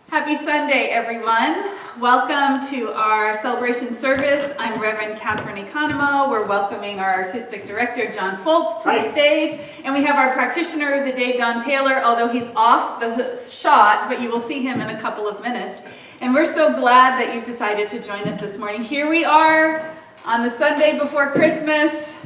Happy Sunday, everyone. Welcome to our celebration service. I'm Rev Katherine Economou. We're welcoming our artistic director, John Foltz, to the stage. And we have our practitioner of the day, Don Taylor, although he's off the shot, but you will see him in a couple of minutes. And we're so glad that you've decided to join us this morning. Here we are on the Sunday before Christmas,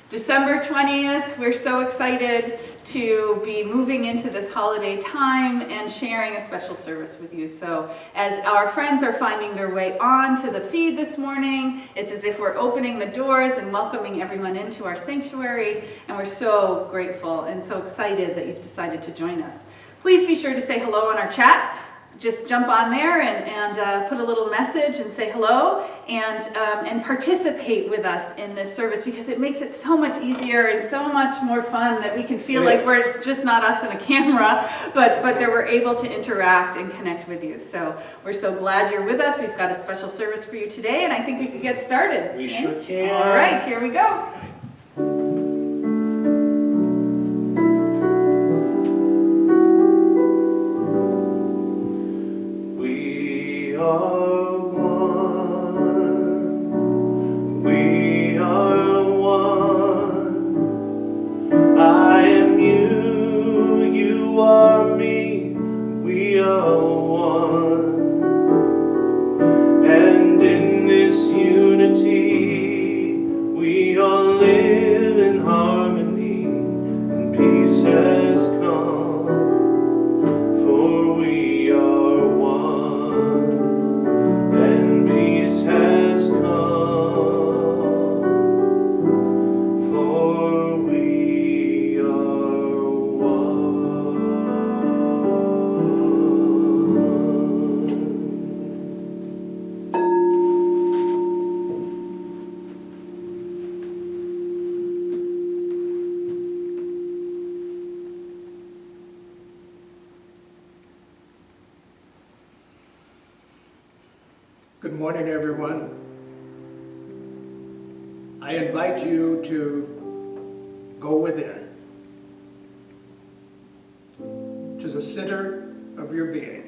December 20th. We're so excited to be moving into this holiday time and sharing a special service with you. So as our friends are finding their way on to the feed this morning, it's as if we're opening the doors and welcoming everyone into our sanctuary, and we're so grateful and so excited that you've decided to join us. Please be sure to say hello on our chat. Just jump on there and put a little message and say hello and participate with us in this service, because it makes it so much easier and so much more fun that we can feel like it's just not us and a camera, but that we're able to interact and connect with you. So we're so glad you're with us. We've got a special service for you today, and I think we could get started. We sure can. All right, here we go. Good morning, everyone. I invite you to go within, to the center of your being.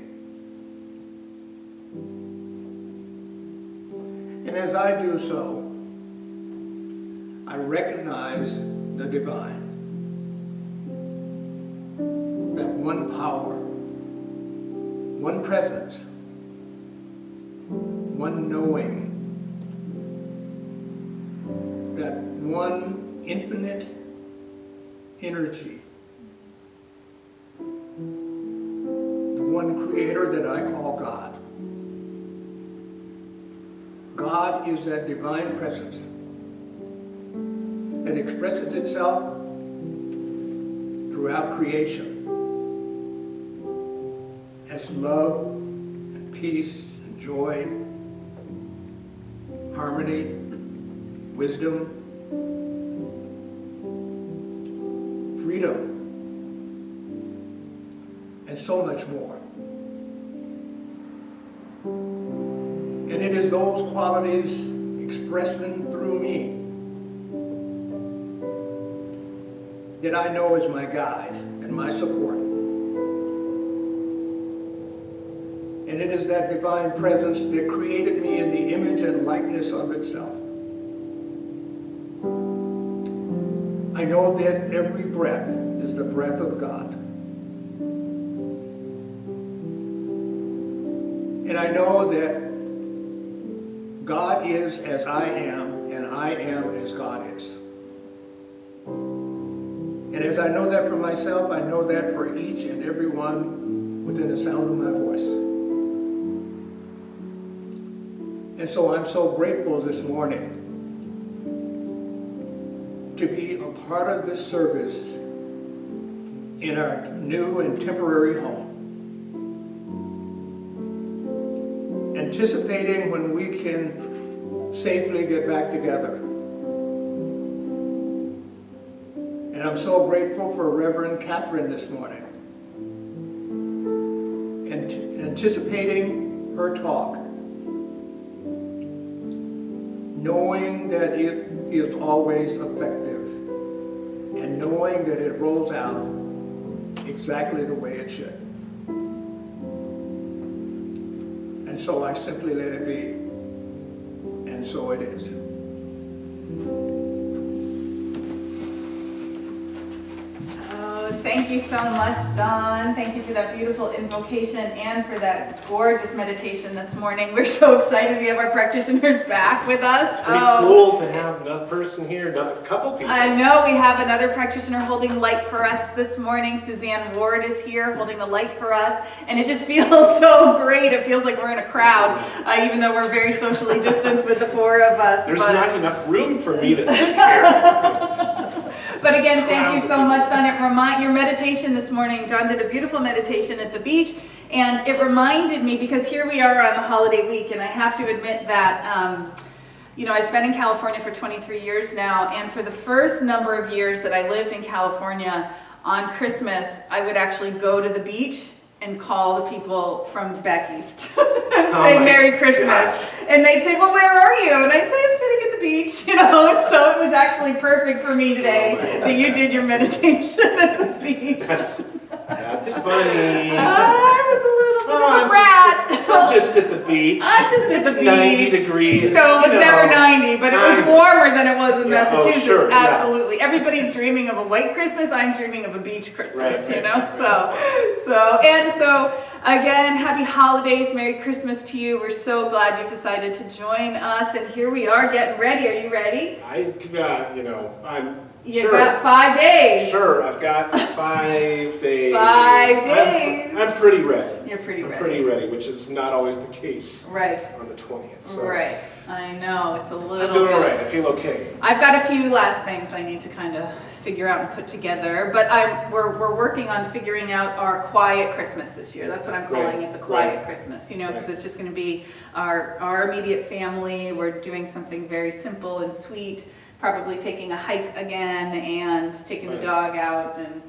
And as I do so, I recognize the divine, that one power, one presence, one knowing, that one infinite energy, the one creator that I call God. God is that divine presence that expresses itself throughout creation as love and peace and joy, harmony, wisdom, freedom, and so much more. And it is those qualities expressing through me that I know is my guide and my support. And it is that divine presence that created me in the image and likeness of itself. I know that every breath is the breath of God. And I know that God is as I am, and I am as God is. And as I know that for myself, I know that for each and every one within the sound of my voice. And so I'm so grateful this morning to be a part of this service in our new and temporary home. Anticipating when we can safely get back together. And I'm so grateful for Rev Katherine this morning. And anticipating her talk, knowing that it is always effective, and knowing that it rolls out exactly the way it should. so I simply let it be. And so it is. Thank you so much, Don. Thank you for that beautiful invocation and for that gorgeous meditation this morning. We're so excited we have our practitioners back with us. It's pretty cool to have another person here, another couple people. I know we have another practitioner holding light for us this morning. Suzanne Ward is here holding the light for us. And it just feels so great. It feels like we're in a crowd, even though we're very socially distanced with the four of us. There's not enough room for me to sit here. But again, thank you so much, Don. Your meditation this morning, Don did a beautiful meditation at the beach, and it reminded me, because here we are on the holiday week, and I have to admit that, I've been in California for 23 years now, and for the first number of years that I lived in California, on Christmas, I would actually go to the beach and call the people from back east and say Merry Christmas. Gosh. And they'd say, well, where are you? And I'd say, I'm sitting at the beach, And so it was actually perfect for me today that you did your meditation at the beach. That's funny. I was a little bit of a brat. I'm just at the beach. I'm just at the beach. 90 degrees. No, it was never 90, but it was warmer than it was in Massachusetts. Oh, sure, absolutely. Yeah. Everybody's dreaming of a white Christmas. I'm dreaming of a beach Christmas, So again, happy holidays. Merry Christmas to you. We're so glad you've decided to join us. And here we are getting ready. Are you ready? You've got 5 days. Sure, I've got 5 days. 5 days. I'm pretty ready. You're pretty ready. I'm pretty ready, which is not always the case. Right. On the 20th. So. Right. I know, it's a little I'm doing all right. I feel okay. I've got a few last things I need to kind of figure out and put together, but we're working on figuring out our quiet Christmas this year. That's what I'm calling it, the quiet Christmas, because it's just going to be our immediate family. We're doing something very simple and sweet, probably taking a hike again and taking the dog out and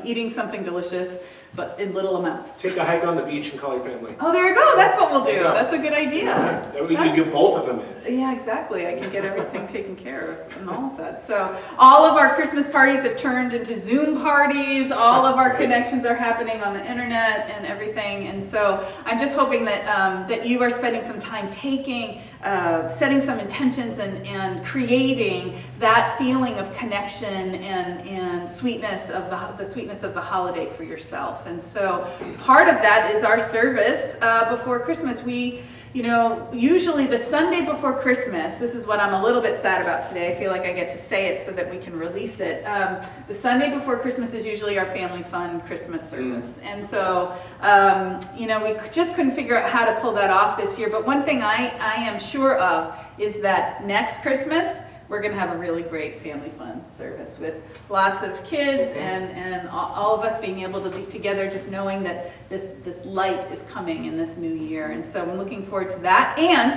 eating something delicious, but in little amounts. Take a hike on the beach and call your family. Oh, there you go. That's what we'll do. That's a good idea. Yeah. We can get both of them in. Yeah, exactly. I can get everything taken care of and all of that. So all of our Christmas parties have turned into Zoom parties. All of our connections are happening on the internet and everything. And so I'm just hoping that you are spending some time setting some intentions and creating that feeling of connection and sweetness of the sweetness of the holiday for yourself. And so part of that is our service before Christmas. We, usually the Sunday before Christmas, this is what I'm a little bit sad about today. I feel like I get to say it so that we can release it. The Sunday before Christmas is usually our family fun Christmas service. And so, we just couldn't figure out how to pull that off this year. But one thing I am sure of is that next Christmas, we're going to have a really great family fun service with lots of kids and all of us being able to be together, just knowing that this light is coming in this new year. And so I'm looking forward to that. And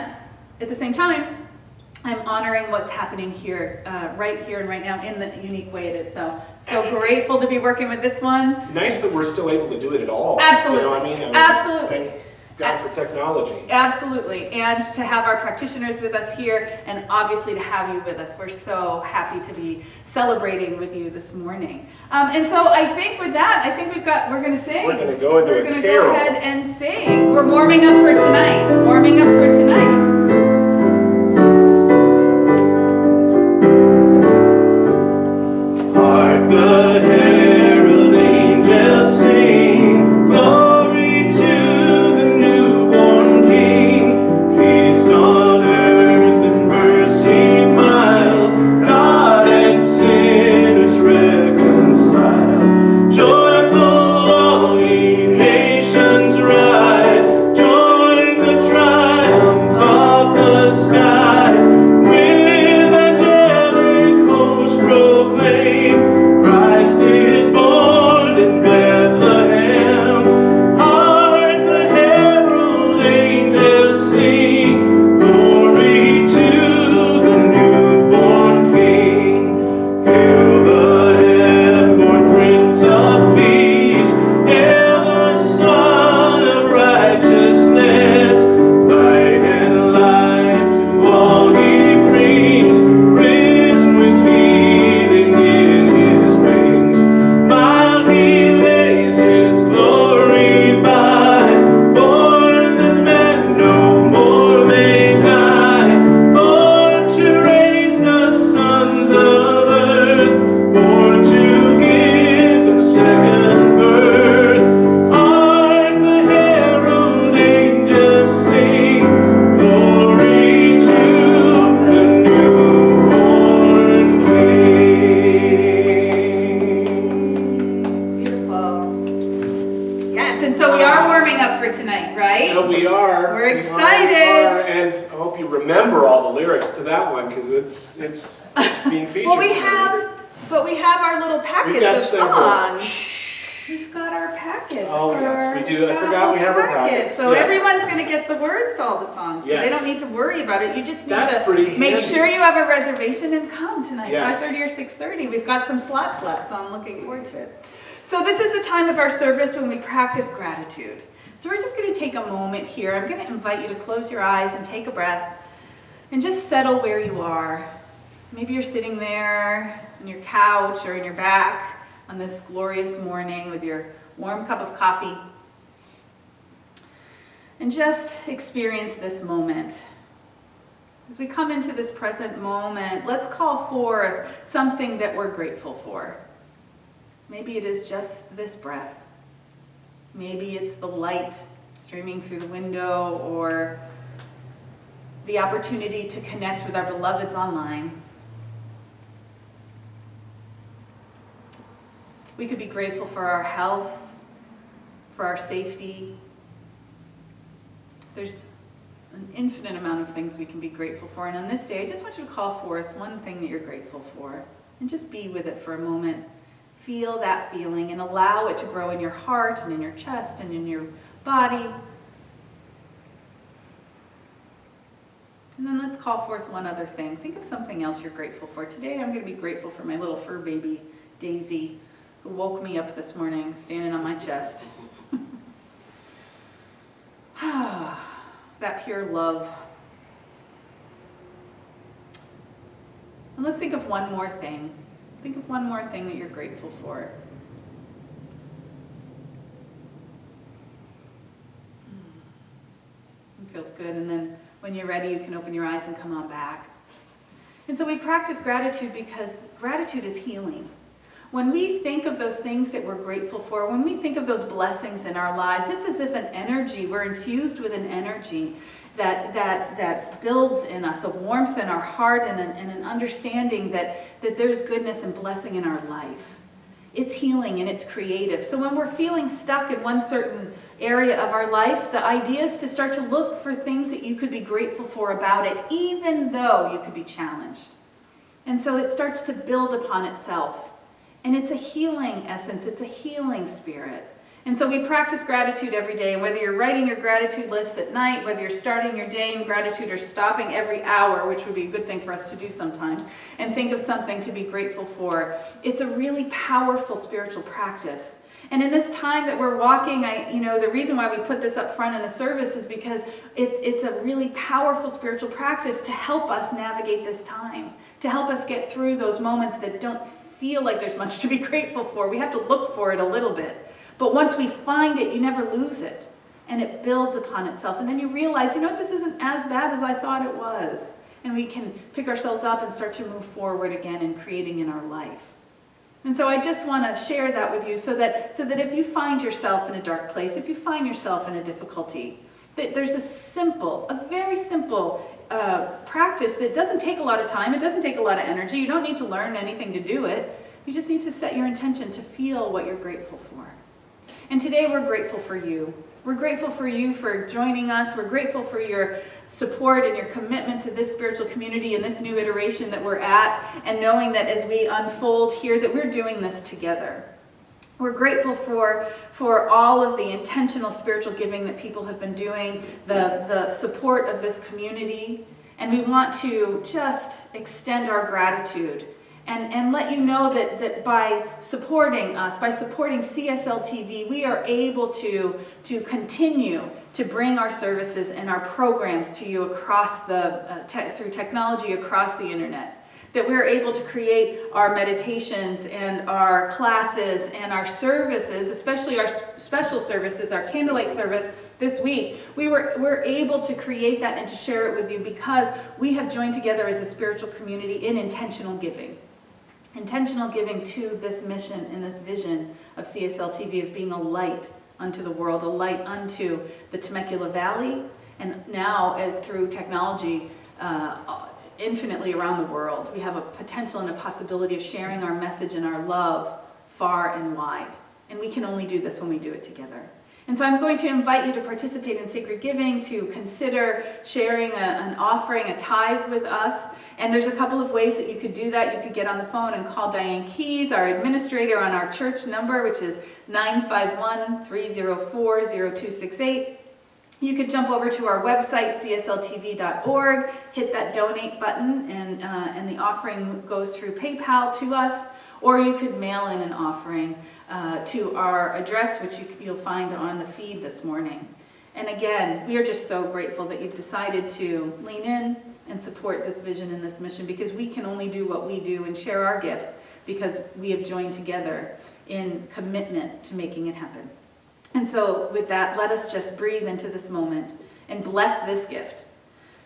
at the same time, I'm honoring what's happening here, right here and right now in the unique way it is. So grateful to be working with this one. Nice that we're still able to do it at all. Absolutely. Absolutely. God for technology. Absolutely. And to have our practitioners with us here, and obviously to have you with us. We're so happy to be celebrating with you this morning. And so I think with that, we're going to sing. We're going to go into a carol. We're going to go ahead and sing. We're warming up for tonight. Hark the herald angels sing, glory to the newborn King, peace on earth and mercy mild, God and sinners reconciled. Joyful all ye nations rise, join the triumph Yes, and so we are warming up for tonight, right? No, we are. We're We excited. are, and I hope you remember all the lyrics to that one because it's being featured. Well, we tonight. have our little We've packets got of several. songs. We've got our packets. Oh, yes, we do. I forgot we have our packets. So Yes. everyone's going to get the words to all the songs. So they Yes. don't need to worry about it. You just need That's to pretty make handy. sure you have a reservation and come tonight, Yes. 5:30 or 6:30. We've got some slots left, so I'm looking forward to it. So this is the time of our service when we practice gratitude. So we're just going to take a moment here. I'm going to invite you to close your eyes and take a breath and just settle where you are. Maybe you're sitting there on your couch or in your back on this glorious morning with your warm cup of coffee. And just experience this moment. As we come into this present moment, let's call forth something that we're grateful for. Maybe it is just this breath. Maybe it's the light streaming through the window or the opportunity to connect with our beloveds online. We could be grateful for our health, for our safety. There's an infinite amount of things we can be grateful for. And on this day, I just want you to call forth one thing that you're grateful for and just be with it for a moment. Feel that feeling and allow it to grow in your heart and in your chest and in your body. And then let's call forth one other thing. Think of something else you're grateful for. Today I'm going to be grateful for my little fur baby, Daisy, who woke me up this morning standing on my chest. That pure love. And let's think of one more thing. Think of one more thing that you're grateful for. It feels good. And then when you're ready, you can open your eyes and come on back. And so we practice gratitude because gratitude is healing. When we think of those things that we're grateful for, when we think of those blessings in our lives, it's as if an energy, we're infused with an energy that builds in us a warmth in our heart and an understanding that there's goodness and blessing in our life. It's healing and it's creative. So when we're feeling stuck in one certain area of our life, the idea is to start to look for things that you could be grateful for about it, even though you could be challenged. And so it starts to build upon itself. And it's a healing essence, it's a healing spirit. And so we practice gratitude every day. And whether you're writing your gratitude lists at night, whether you're starting your day in gratitude or stopping every hour, which would be a good thing for us to do sometimes, and think of something to be grateful for, it's a really powerful spiritual practice. And in this time that we're walking, the reason why we put this up front in the service is because it's a really powerful spiritual practice to help us navigate this time, to help us get through those moments that don't feel like there's much to be grateful for. We have to look for it a little bit. But once we find it, you never lose it. And it builds upon itself. And then you realize, this isn't as bad as I thought it was. And we can pick ourselves up and start to move forward again in creating in our life. And so I just want to share that with you so that if you find yourself in a dark place, if you find yourself in a difficulty, that there's a very simple practice that doesn't take a lot of time. It doesn't take a lot of energy. You don't need to learn anything to do it. You just need to set your intention to feel what you're grateful for. And today we're grateful for you. We're grateful for you for joining us. We're grateful for your support and your commitment to this spiritual community and this new iteration that we're at, and knowing that as we unfold here that we're doing this together. We're grateful for all of the intentional spiritual giving that people have been doing, the support of this community, and we want to just extend our gratitude and let you know that by supporting us, by supporting CSL TV, we are able to continue to bring our services and our programs to you across through technology across the internet. That we're able to create our meditations and our classes and our services, especially our special services, our candlelight service this week. We're able to create that and to share it with you because we have joined together as a spiritual community in intentional giving. Intentional giving to this mission and this vision of CSL TV of being a light unto the world, a light unto the Temecula Valley, and now as through technology, infinitely around the world. We have a potential and a possibility of sharing our message and our love far and wide. And we can only do this when we do it together. And so I'm going to invite you to participate in sacred giving, to consider sharing an offering, a tithe with us. And there's a couple of ways that you could do that. You could get on the phone and call Diane Keys, our administrator, on our church number, which is 951-304-0268. You could jump over to our website, csltv.org, hit that donate button, and the offering goes through PayPal to us. Or you could mail in an offering to our address, which you'll find on the feed this morning. And again, we are just so grateful that you've decided to lean in and support this vision and this mission, because we can only do what we do and share our gifts because we have joined together in commitment to making it happen. And so with that, let us just breathe into this moment and bless this gift,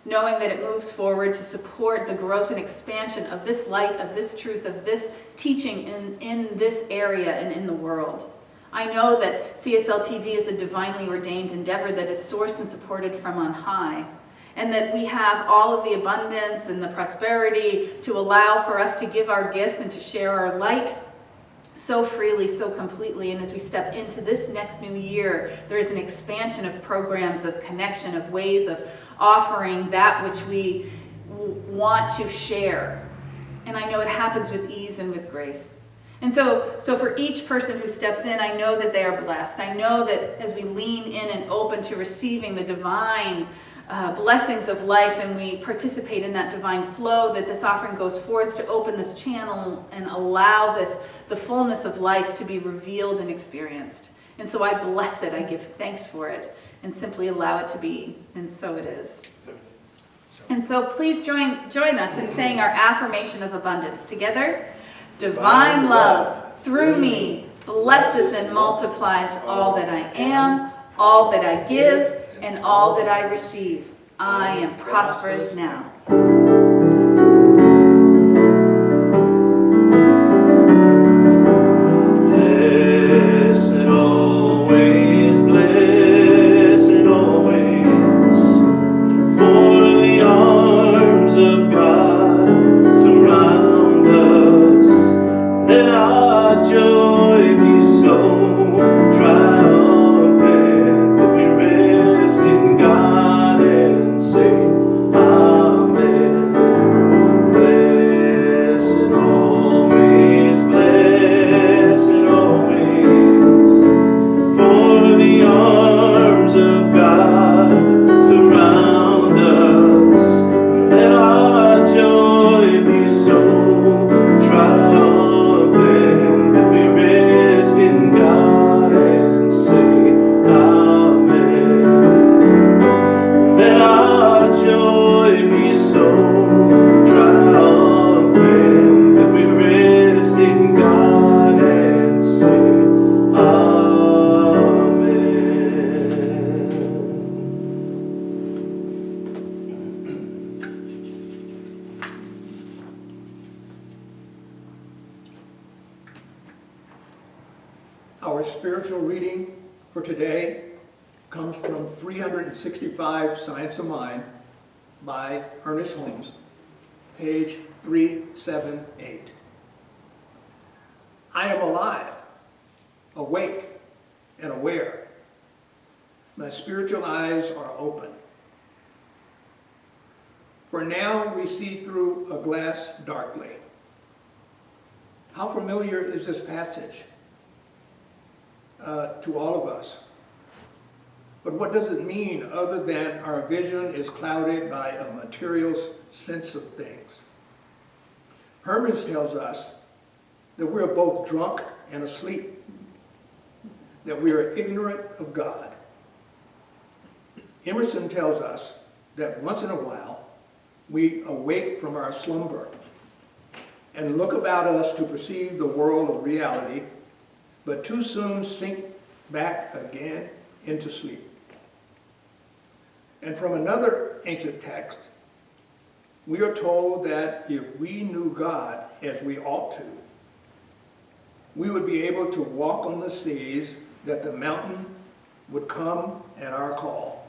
knowing that it moves forward to support the growth and expansion of this light, of this truth, of this teaching in this area and in the world. I know that CSL TV is a divinely ordained endeavor that is sourced and supported from on high, and that we have all of the abundance and the prosperity to allow for us to give our gifts and to share our light so freely, so completely. And as we step into this next new year, there is an expansion of programs, of connection, of ways of offering that which we want to share. And I know it happens with ease and with grace. And so for each person who steps in, I know that they are blessed. I know that as we lean in and open to receiving the divine blessings of life, and we participate in that divine flow, that this offering goes forth to open this channel and allow the fullness of life to be revealed and experienced. And so I bless it, I give thanks for it, and simply allow it to be, and so it is. And so please join us in saying our affirmation of abundance together. Divine love through me blesses and multiplies all that I am, all that I give, and all that I receive. I am prosperous now. Our spiritual reading for today comes from 365 Science of Mind by Ernest Holmes, page 378. I am alive, awake, and aware. My spiritual eyes are open. For now we see through a glass darkly. How familiar is this passage to all of us? But what does it mean other than our vision is clouded by a material sense of things? Hermes tells us that we are both drunk and asleep, that we are ignorant of God. Emerson tells us that once in a while we awake from our slumber and look about us to perceive the world of reality, but too soon sink back again into sleep. And from another ancient text, we are told that if we knew God as we ought to, we would be able to walk on the seas, that the mountain would come at our call.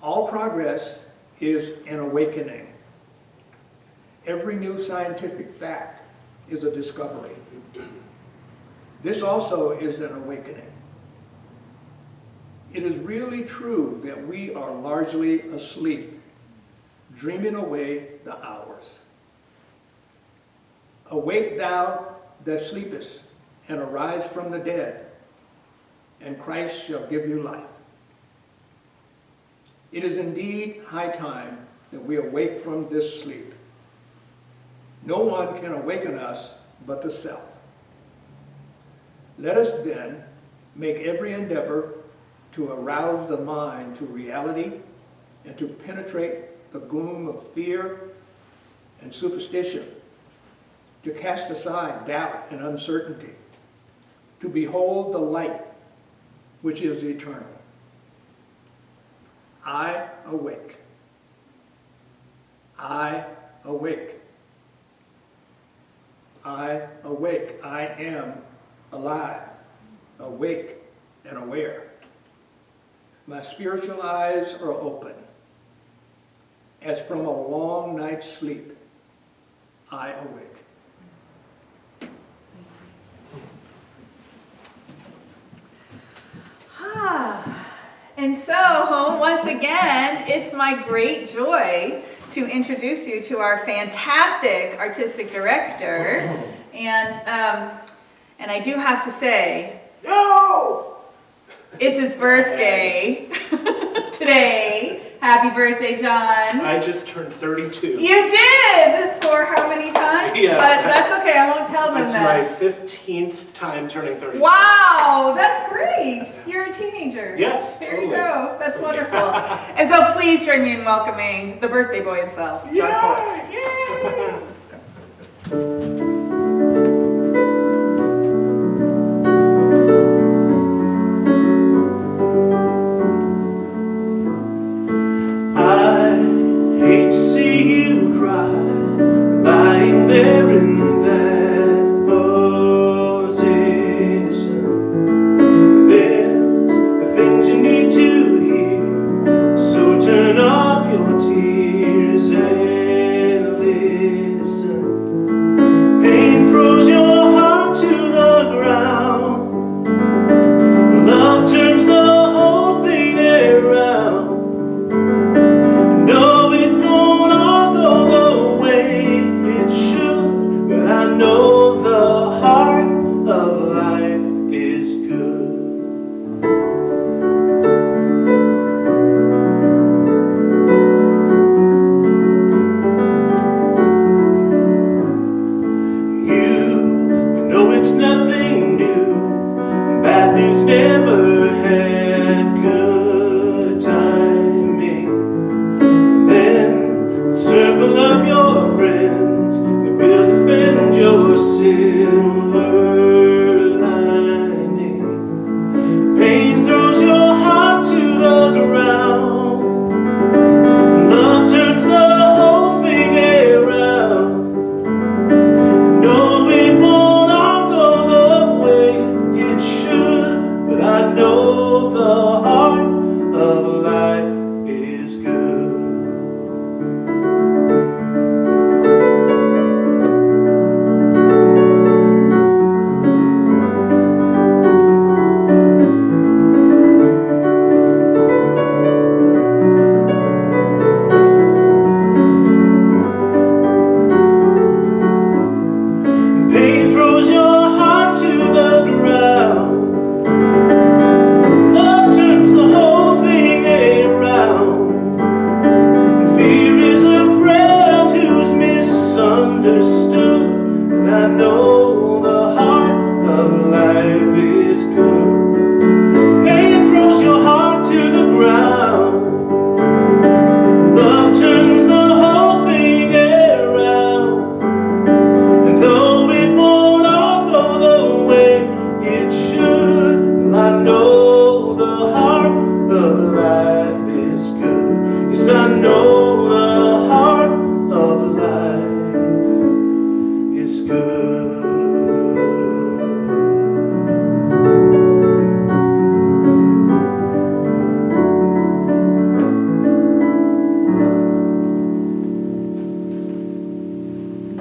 All progress is an awakening. Every new scientific fact is a discovery. This also is an awakening. it is really true that we are largely asleep, dreaming away the hours. Awake thou that sleepest, and arise from the dead, and Christ shall give you life. It is indeed high time that we awake from this sleep. No one can awaken us but the self. Let us then make every endeavor to arouse the mind to reality and to penetrate the gloom of fear and superstition, to cast aside doubt and uncertainty, to behold the light which is eternal. I awake. I awake. I awake. I am alive, awake, and aware. My spiritual eyes are open. As from a long night's sleep, I awake. And so, once again, it's my great joy to introduce you to our fantastic artistic director. And I do have to say, No! it's his birthday today. Happy birthday, John. I just turned 32. You did! For how many times? Yes. But that's okay, I won't tell them It's that. my 15th time turning 32. Wow, that's great. You're a teenager. Yes, There totally. you go. That's wonderful. And so please join me in welcoming the birthday boy himself, John Foltz. Yay! Hate to see you cry, lying there in that position. There's things you need to hear, so turn off your tears and listen. Pain froze your heart to the ground. Love turns the whole thing around. No, it won't all go the way it should, but I know the heart of life is good. You know it's nothing new. Bad news never had good timing. Then the circle of your friends that will defend your silver lining. Pain throws your heart to the ground. Love turns the whole thing around. No, it won't all go the way it should, but I know the heart of life is good. Pain throws your heart to the ground. Love turns the whole thing around. Fear is a friend who's misunderstood, and I know the heart of life is good. Pain throws your heart to the ground. Love turns the whole thing around. And though it won't all go the way it should, I know the heart of life is good. Yes, I know the heart of life is good.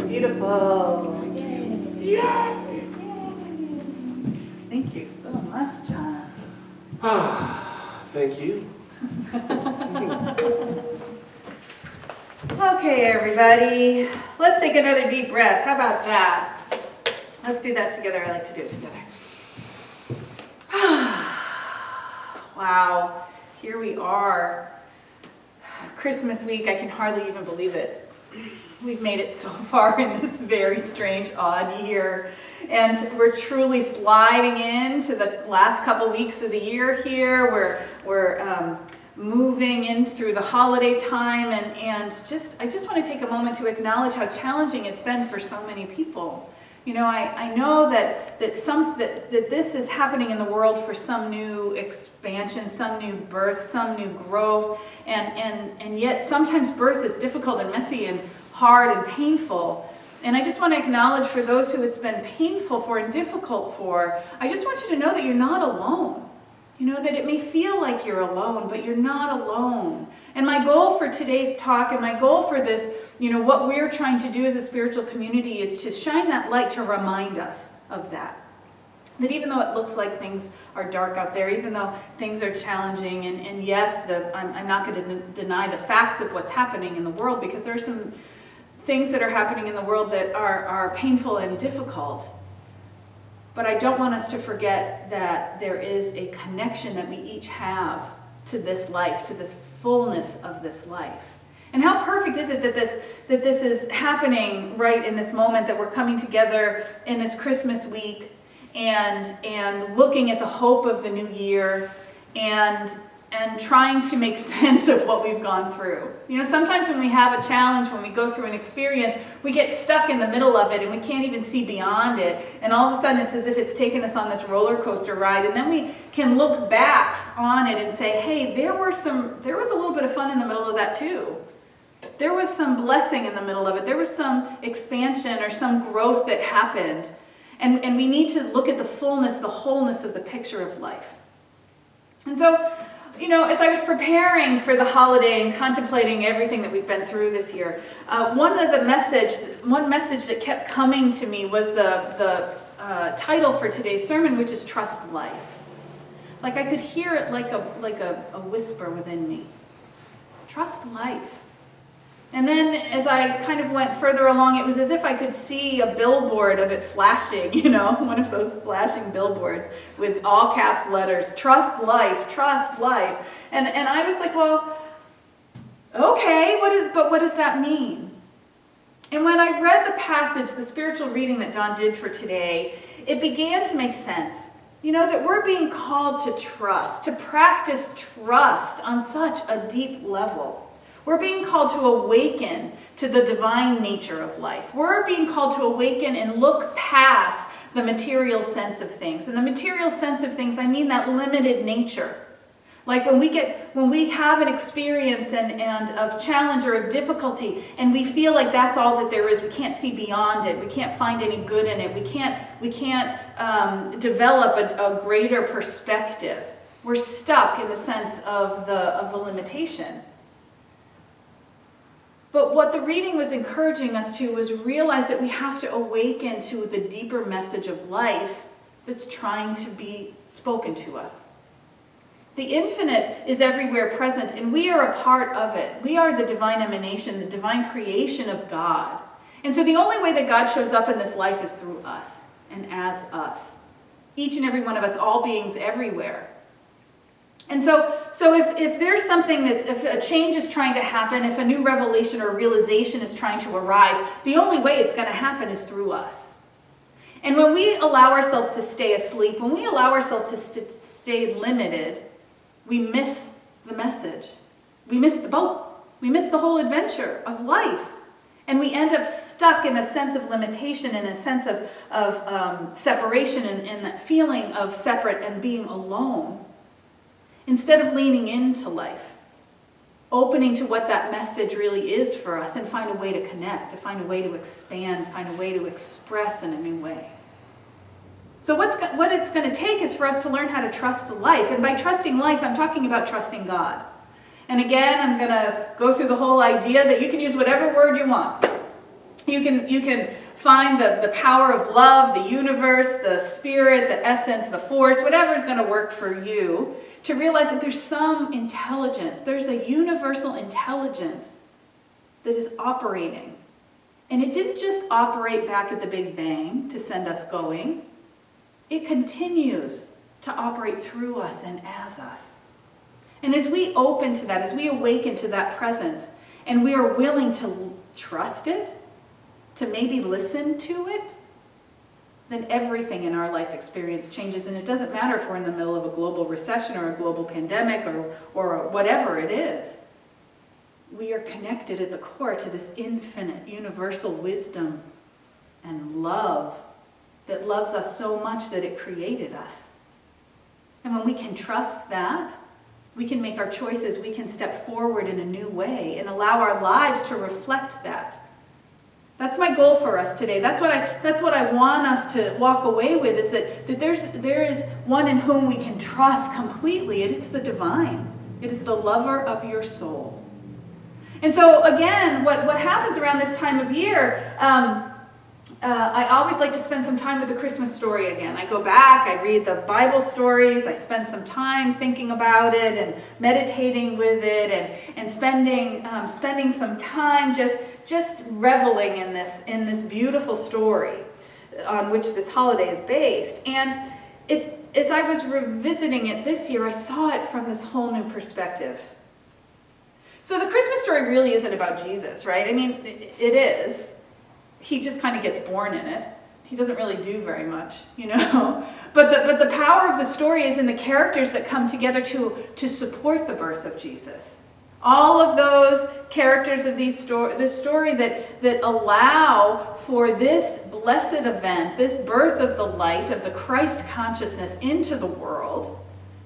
Beautiful. Thank you so much, John. Thank you. Okay, everybody, let's take another deep breath. How about that? Let's do that together. I like to do it together. Wow, here we are. Christmas week, I can hardly even believe it. We've made it so far in this very strange, odd year. And we're truly sliding into the last couple weeks of the year here. We're moving in through the holiday time, and I just want to take a moment to acknowledge how challenging it's been for so many people. You know, I know that this is happening in the world for some new expansion, some new birth, some new growth, and yet sometimes birth is difficult and messy and hard and painful. And I just want to acknowledge for those who it's been painful for and difficult for, I just want you to know that you're not alone. You know, that it may feel like you're alone, but you're not alone. And my goal for today's talk and my goal for this, you know, what we're trying to do as a spiritual community is to shine that light to remind us of that. That even though it looks like things are dark out there, even though things are challenging, and yes, I'm not going to deny the facts of what's happening in the world, because there are some things that are happening in the world that are painful and difficult. But I don't want us to forget that there is a connection that we each have to this life, to this fullness of this life. And how perfect is it that this is happening right in this moment, that we're coming together in this Christmas week and looking at the hope of the new year and trying to make sense of what we've gone through. You know, sometimes when we have a challenge, when we go through an experience, we get stuck in the middle of it and we can't even see beyond it. And all of a sudden it's as if it's taken us on this roller coaster ride. And then we can look back on it and say, hey, there was a little bit of fun in the middle of that too. There was some blessing in the middle of it. There was some expansion or some growth that happened. And we need to look at the fullness, the wholeness of the picture of life. And so, you know, as I was preparing for the holiday and contemplating everything that we've been through this year, one message that kept coming to me was the title for today's sermon, which is Trust Life. Like I could hear it like a whisper within me. Trust life. And then as I kind of went further along, it was as if I could see a billboard of it flashing, you know, one of those flashing billboards with all caps letters, trust life, trust life. And I was like, well, okay, what does that mean? And when I read the passage, the spiritual reading that Don did for today, it began to make sense. You know, that we're being called to trust, to practice trust on such a deep level. We're being called to awaken to the divine nature of life. We're being called to awaken and look past the material sense of things. And the material sense of things, I mean that limited nature. Like when we have an experience and of challenge or of difficulty, and we feel like that's all that there is, we can't see beyond it, we can't find any good in it, we can't develop a greater perspective. We're stuck in the sense of the limitation. But what the reading was encouraging us to was realize that we have to awaken to the deeper message of life that's trying to be spoken to us. The infinite is everywhere present, and we are a part of it. We are the divine emanation, the divine creation of God. And so the only way that God shows up in this life is through us and as us. Each and every one of us, all beings everywhere. And so if there's something if a change is trying to happen, if a new revelation or realization is trying to arise, the only way it's going to happen is through us. And when we allow ourselves to stay asleep, when we allow ourselves to stay limited, we miss the message. We miss the boat. We miss the whole adventure of life. And we end up stuck in a sense of limitation, in a sense of separation, and that feeling of separate and being alone. Instead of leaning into life, opening to what that message really is for us, and find a way to connect, to find a way to expand, find a way to express in a new way. So what it's going to take is for us to learn how to trust life. And by trusting life, I'm talking about trusting God. And again, I'm going to go through the whole idea that you can use whatever word you want. You can find the power of love, the universe, the spirit, the essence, the force, whatever is going to work for you, to realize that there's some intelligence, there's a universal intelligence that is operating. And it didn't just operate back at the Big Bang to send us going. It continues to operate through us and as us. And as we open to that, as we awaken to that presence, and we are willing to trust it, to maybe listen to it, then everything in our life experience changes. And it doesn't matter if we're in the middle of a global recession or a global pandemic or whatever it is. We are connected at the core to this infinite, universal wisdom and love that loves us so much that it created us. And when we can trust that, we can make our choices, we can step forward in a new way and allow our lives to reflect that. That's my goal for us today. That's what I want us to walk away with, is that there is one in whom we can trust completely. It is the divine. It is the lover of your soul. And so again, what happens around this time of year, I always like to spend some time with the Christmas story again. I go back, I read the Bible stories, I spend some time thinking about it and meditating with it, and spending some time just reveling in this beautiful story on which this holiday is based. And as I was revisiting it this year, I saw it from this whole new perspective. So the Christmas story really isn't about Jesus, right? I mean, it is. He just kind of gets born in it. He doesn't really do very much, you know. But the power of the story is in the characters that come together to support the birth of Jesus. All of those characters of this story that allow for this blessed event, this birth of the light of the Christ consciousness into the world,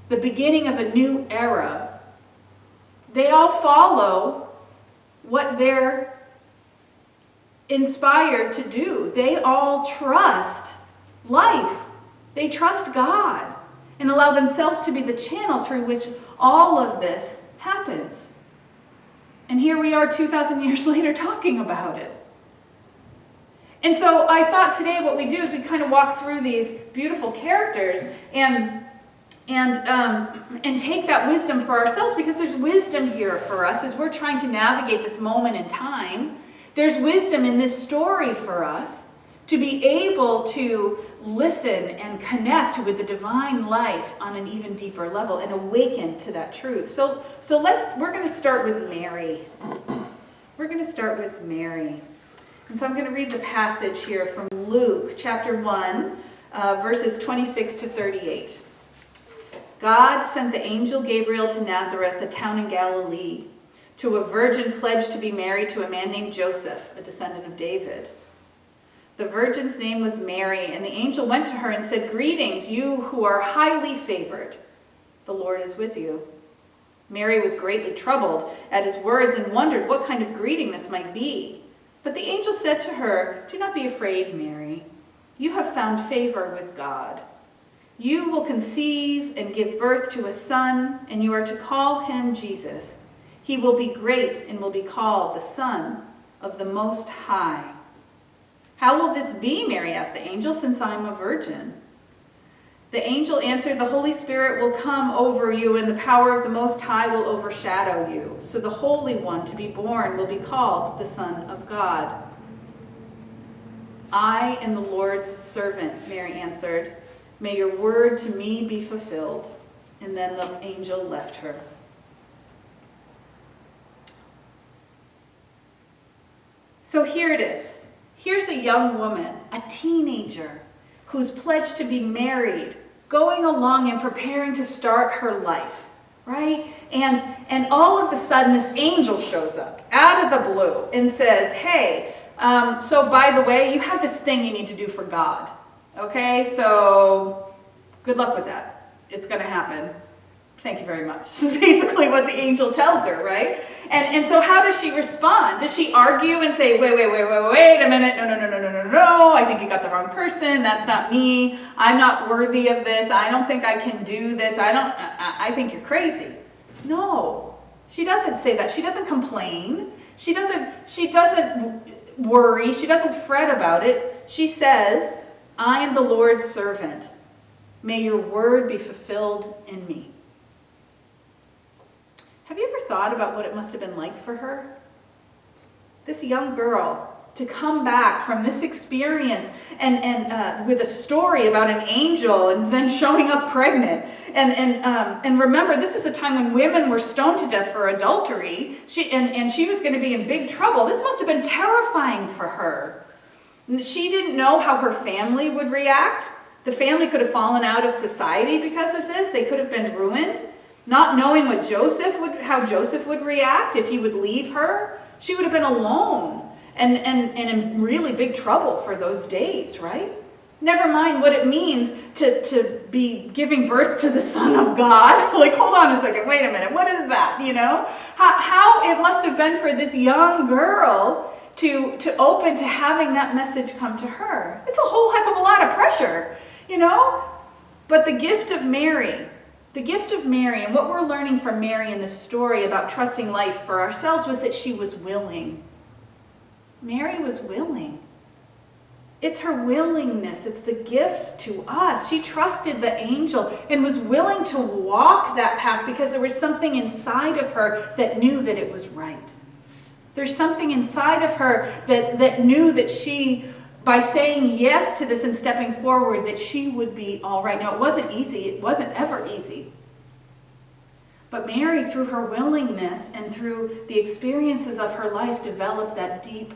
the beginning of a new era, they all follow what they're inspired to do. They all trust life. They trust God and allow themselves to be the channel through which all of this happens. And here we are 2,000 years later talking about it. And so I thought today what we do is we kind of walk through these beautiful characters and take that wisdom for ourselves, because there's wisdom here for us as we're trying to navigate this moment in time. There's wisdom in this story for us to be able to listen and connect with the divine life on an even deeper level and awaken to that truth. So we're going to start with Mary. We're going to start with Mary. And so I'm going to read the passage here from Luke chapter 1, verses 26 to 38. God sent the angel Gabriel to Nazareth, a town in Galilee, to a virgin pledged to be married to a man named Joseph, a descendant of David. The virgin's name was Mary, and the angel went to her and said, "Greetings, you who are highly favored. The Lord is with you." Mary was greatly troubled at his words and wondered what kind of greeting this might be. But the angel said to her, "Do not be afraid, Mary. You have found favor with God. You will conceive and give birth to a son, and you are to call him Jesus. He will be great and will be called the Son of the Most High." "How will this be," Mary asked the angel, "since I am a virgin?" The angel answered, "The Holy Spirit will come over you, and the power of the Most High will overshadow you. So the Holy One to be born will be called the Son of God." "I am the Lord's servant," Mary answered. "May your word to me be fulfilled." And then the angel left her. So here it is. Here's a young woman, a teenager, who's pledged to be married, going along and preparing to start her life, right? And all of a sudden this angel shows up out of the blue and says, "Hey, so by the way, you have this thing you need to do for God. Okay, so good luck with that. It's going to happen. Thank you very much." This is basically what the angel tells her, right? And so how does she respond? Does she argue and say, wait a minute, no, I think you got the wrong person, that's not me, I'm not worthy of this, I don't think I can do this, I think you're crazy. No, she doesn't say that. She doesn't complain. She doesn't worry. She doesn't fret about it. She says, I am the Lord's servant. May your word be fulfilled in me. Have you ever thought about what it must have been like for her? This young girl to come back from this experience and with a story about an angel and then showing up pregnant. And remember, this is a time when women were stoned to death for adultery. She was going to be in big trouble. This must have been terrifying for her. She didn't know how her family would react. The family could have fallen out of society because of this. They could have been ruined. Not knowing how Joseph would react if he would leave her. She would have been alone and in really big trouble for those days, right? Never mind what it means to be giving birth to the Son of God. Like, hold on a second, wait a minute, what is that, you know? How it must have been for this young girl to open to having that message come to her. It's a whole heck of a lot of pressure, you know? But the gift of Mary, and what we're learning from Mary in this story about trusting life for ourselves was that she was willing. Mary was willing. It's her willingness. It's the gift to us. She trusted the angel and was willing to walk that path because there was something inside of her that knew that it was right. There's something inside of her that knew that she, by saying yes to this and stepping forward, that she would be all right. Now, it wasn't easy. It wasn't ever easy. But Mary, through her willingness and through the experiences of her life, developed that deep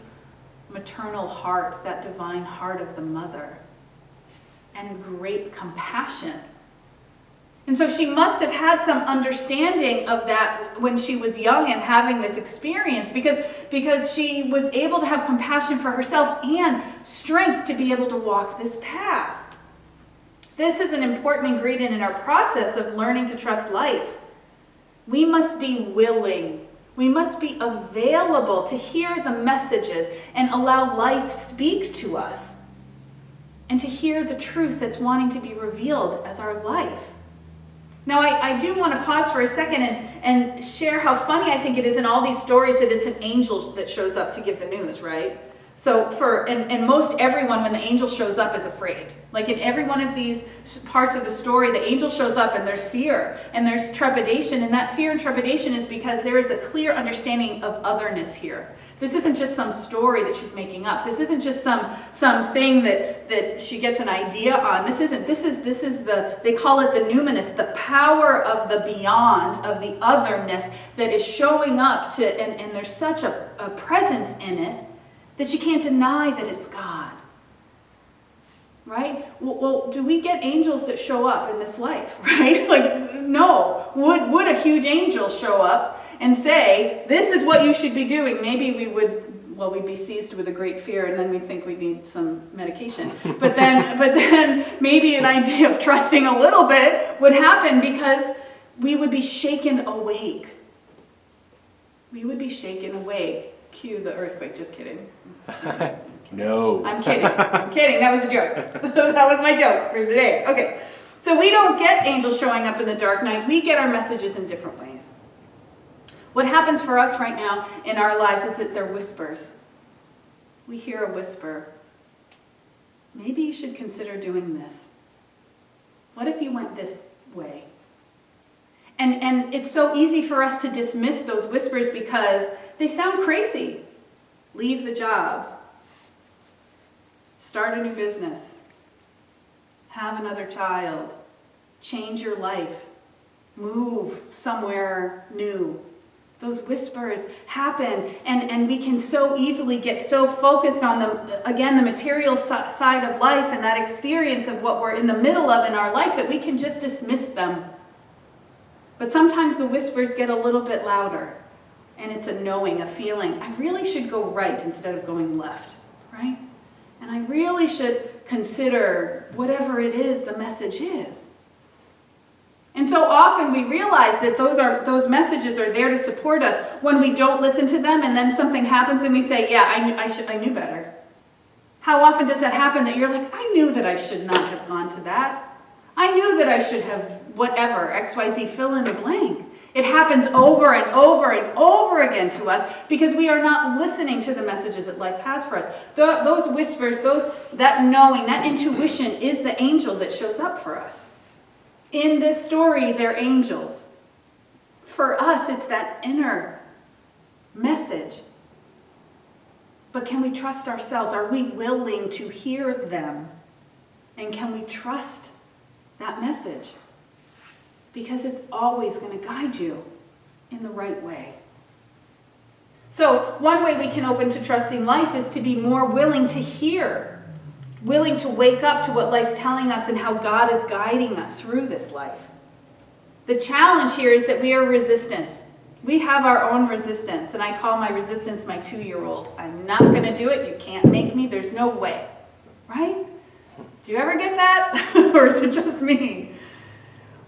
maternal heart, that divine heart of the mother, and great compassion. And so she must have had some understanding of that when she was young and having this experience, because she was able to have compassion for herself and strength to be able to walk this path. This is an important ingredient in our process of learning to trust life. We must be willing. We must be available to hear the messages and allow life speak to us and to hear the truth that's wanting to be revealed as our life. Now, I do want to pause for a second and share how funny I think it is in all these stories that it's an angel that shows up to give the news, right? So and most everyone, when the angel shows up, is afraid. Like in every one of these parts of the story, the angel shows up and there's fear and there's trepidation. And that fear and trepidation is because there is a clear understanding of otherness here. This isn't just some story that she's making up. This isn't just some thing that she gets an idea on. This is they call it the numinous, the power of the beyond, of the otherness that is showing up and there's such a presence in it that you can't deny that it's God. Right? Well, do we get angels that show up in this life, right? Like, no. Would a huge angel show up and say, this is what you should be doing? Maybe we'd be seized with a great fear and then we'd think we need some medication. But then maybe an idea of trusting a little bit would happen because we would be shaken awake. We would be shaken awake. Cue the earthquake, just kidding. No. I'm kidding. That was a joke. That was my joke for today. Okay. So we don't get angels showing up in the dark night. We get our messages in different ways. What happens for us right now in our lives is that they're whispers. We hear a whisper. Maybe you should consider doing this. What if you went this way? And it's so easy for us to dismiss those whispers because they sound crazy. Leave the job. Start a new business. Have another child. Change your life. Move somewhere new. Those whispers happen, and we can so easily get so focused on the material side of life and that experience of what we're in the middle of in our life that we can just dismiss them. But sometimes the whispers get a little bit louder, and it's a knowing, a feeling. I really should go right instead of going left, right? And I really should consider whatever it is the message is. And so often we realize that those messages are there to support us when we don't listen to them and then something happens and we say, yeah, I knew better. How often does that happen that you're like, I knew that I should not have gone to that. I knew that I should have whatever, XYZ, fill in the blank. It happens over and over and over again to us because we are not listening to the messages that life has for us. Those whispers, that knowing, that intuition is the angel that shows up for us. In this story, they're angels. For us, it's that inner message. But can we trust ourselves? Are we willing to hear them? And can we trust that message? Because it's always going to guide you in the right way. So one way we can open to trusting life is to be more willing to hear, willing to wake up to what life's telling us and how God is guiding us through this life. The challenge here is that we are resistant. We have our own resistance, and I call my resistance my 2-year-old. I'm not going to do it. You can't make me. There's no way. Right? Do you ever get that? Or is it just me?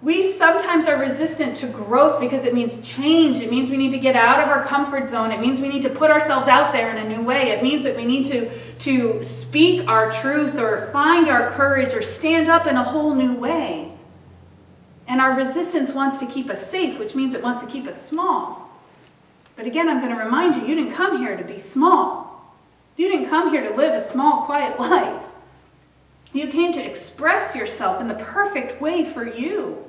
We sometimes are resistant to growth because it means change. It means we need to get out of our comfort zone. It means we need to put ourselves out there in a new way. It means that we need to speak our truth or find our courage or stand up in a whole new way. And our resistance wants to keep us safe, which means it wants to keep us small. But again, I'm going to remind you, you didn't come here to be small. You didn't come here to live a small, quiet life. You came to express yourself in the perfect way for you.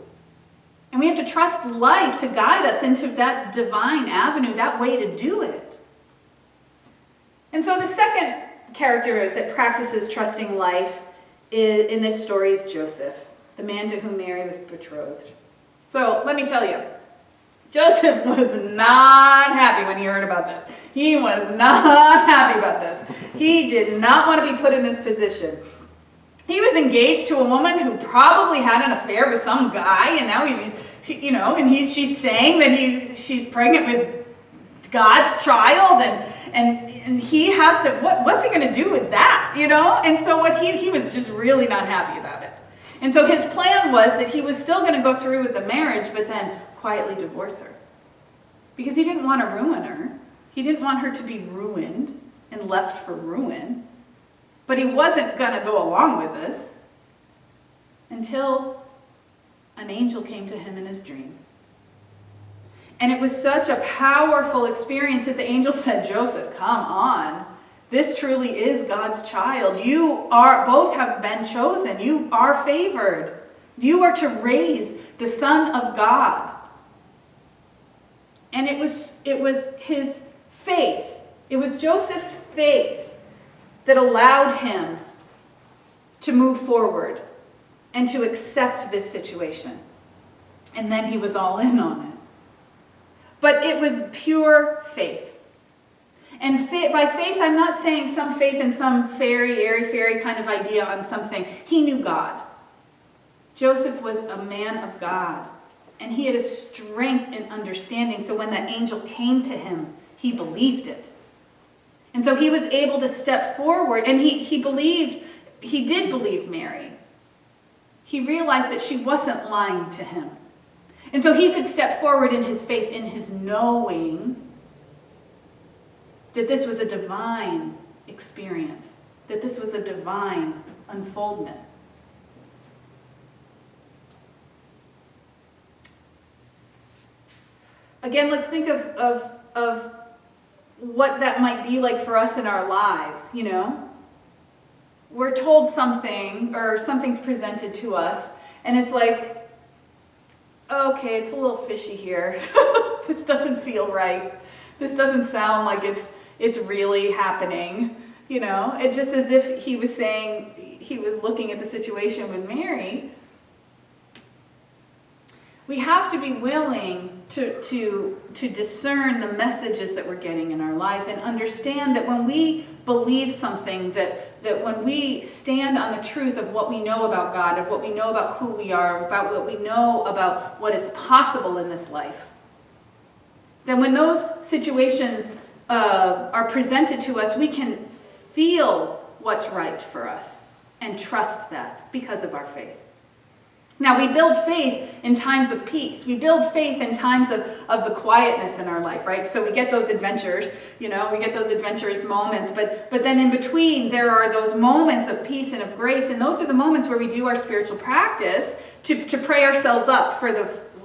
And we have to trust life to guide us into that divine avenue, that way to do it. And so the second character that practices trusting life in this story is Joseph, the man to whom Mary was betrothed. So let me tell you, Joseph was not happy when he heard about this. He was not happy about this. He did not want to be put in this position. He was engaged to a woman who probably had an affair with some guy, and now she's saying that she's pregnant with God's child, and he has to, what's he going to do with that, And so he was just really not happy about it. And so his plan was that he was still going to go through with the marriage, but then quietly divorce her. Because he didn't want to ruin her. He didn't want her to be ruined and left for ruin. But he wasn't going to go along with this until an angel came to him in his dream. And it was such a powerful experience that the angel said, Joseph, come on. This truly is God's child. You both have been chosen. You are favored. You are to raise the Son of God. And it was his faith. It was Joseph's faith that allowed him to move forward and to accept this situation. And then he was all in on it. But it was pure faith. And by faith, I'm not saying some faith in some airy-fairy kind of idea on something. He knew God. Joseph was a man of God. And he had a strength in understanding. So when that angel came to him, he believed it. And so he was able to step forward. And he did believe Mary. He realized that she wasn't lying to him. And so he could step forward in his faith, in his knowing that this was a divine experience, that this was a divine unfoldment. Again, let's think of what that might be like for us in our lives, We're told something, or something's presented to us, and it's like, okay, it's a little fishy here. This doesn't feel right. This doesn't sound like it's really happening. It's just as if he was saying, he was looking at the situation with Mary. We have to be willing to discern the messages that we're getting in our life and understand that when we believe something, that when we stand on the truth of what we know about God, of what we know about who we are, about what we know about what is possible in this life, then when those situations are presented to us, we can feel what's right for us and trust that because of our faith. Now, we build faith in times of peace. We build faith in times of the quietness in our life, right? So we get those adventures, we get those adventurous moments. But then in between, there are those moments of peace and of grace. And those are the moments where we do our spiritual practice to pray ourselves up for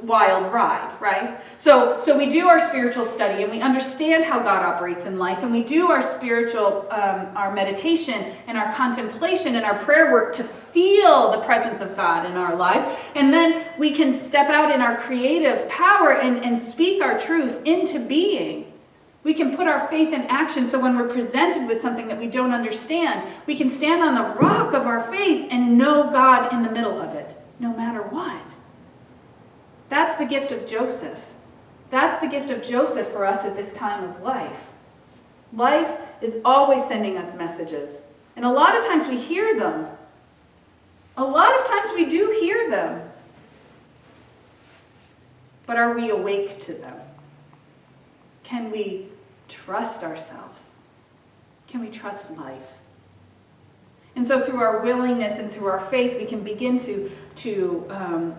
wild ride, right? So we do our spiritual study and we understand how God operates in life, and we do our spiritual, our meditation and our contemplation and our prayer work to feel the presence of God in our lives. And then we can step out in our creative power and speak our truth into being. We can put our faith in action, so when we're presented with something that we don't understand, we can stand on the rock of our faith and know God in the middle of it, no matter what. That's the gift of Joseph. That's the gift of Joseph for us at this time of life. Life is always sending us messages, and a lot of times we hear them. A lot of times we do hear them. But are we awake to them? Can we trust ourselves? Can we trust life? And so through our willingness and through our faith, we can begin to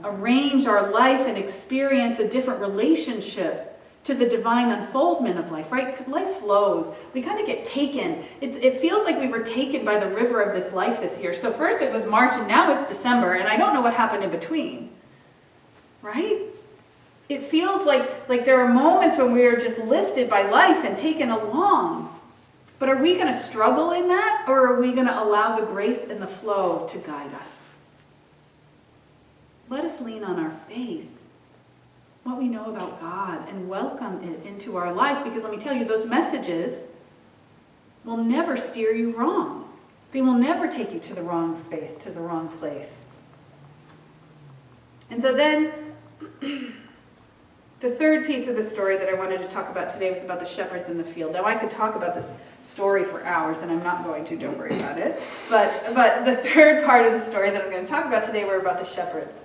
arrange our life and experience a different relationship to the divine unfoldment of life, right? Life flows. We kind of get taken. It feels like we were taken by the river of this life this year. So first it was March and now it's December, and I don't know what happened in between, right? It feels like there are moments when we are just lifted by life and taken along. But are we going to struggle in that, or are we going to allow the grace and the flow to guide us? Let us lean on our faith, what we know about God, and welcome it into our lives, because let me tell you, those messages will never steer you wrong. They will never take you to the wrong space, to the wrong place. And so then the third piece of the story that I wanted to talk about today was about the shepherds in the field. Now, I could talk about this story for hours, and I'm not going to, don't worry about it. But the third part of the story that I'm going to talk about today were about the shepherds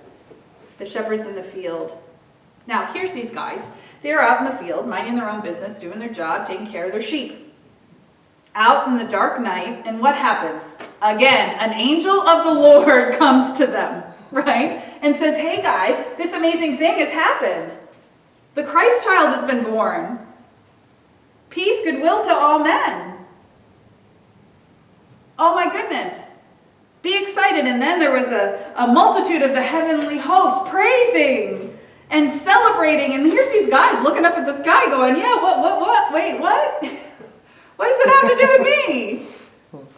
in the field. Now, here's these guys. They're out in the field, minding their own business, doing their job, taking care of their sheep. Out in the dark night, and what happens? Again, an angel of the Lord comes to them, right? And says, hey guys, this amazing thing has happened. The Christ child has been born. Peace, goodwill to all men. Oh my goodness. Be excited. And then there was a multitude of the heavenly host praising and celebrating. And here's these guys looking up at the sky going, yeah, what, wait, what? What does it have to do with me?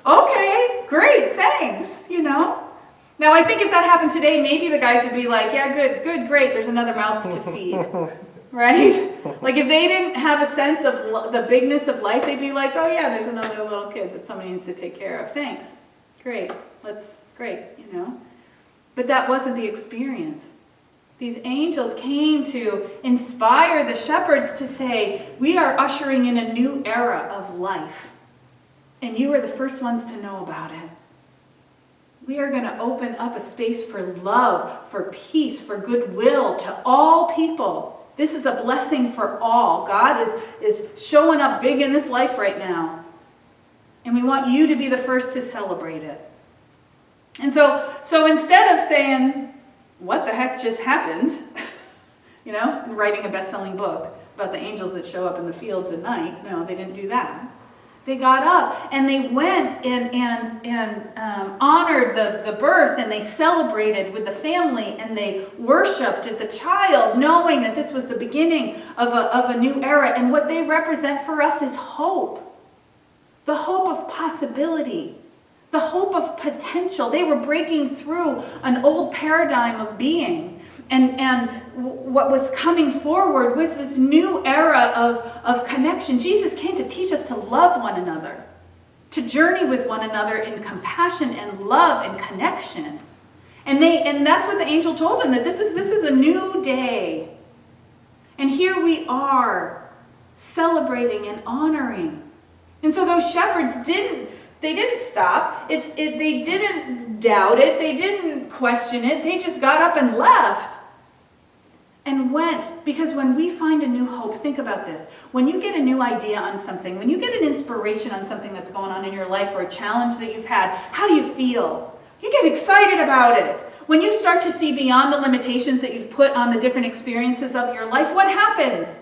Okay, great, thanks, Now, I think if that happened today, maybe the guys would be like, yeah, good, great, there's another mouth to feed. Right? Like if they didn't have a sense of the bigness of life, they'd be like, oh yeah, there's another little kid that somebody needs to take care of. Thanks. Great. Great. But that wasn't the experience. These angels came to inspire the shepherds to say, we are ushering in a new era of life. And you are the first ones to know about it. We are going to open up a space for love, for peace, for goodwill to all people. This is a blessing for all. God is showing up big in this life right now. And we want you to be the first to celebrate it. And so instead of saying, what the heck just happened, and writing a best-selling book about the angels that show up in the fields at night, no, they didn't do that. They got up and they went and honored the birth, and they celebrated with the family, and they worshipped at the child, knowing that this was the beginning of a new era. And what they represent for us is hope. The hope of possibility. The hope of potential. They were breaking through an old paradigm of being. And what was coming forward was this new era of connection. Jesus came to teach us to love one another, to journey with one another in compassion and love and connection. And that's what the angel told them, that this is a new day. And here we are celebrating and honoring. And so those shepherds didn't stop. They didn't doubt it. They didn't question it. They just got up and left and went. Because when we find a new hope, think about this. When you get a new idea on something, when you get an inspiration on something that's going on in your life or a challenge that you've had, how do you feel? You get excited about it. When you start to see beyond the limitations that you've put on the different experiences of your life, what happens?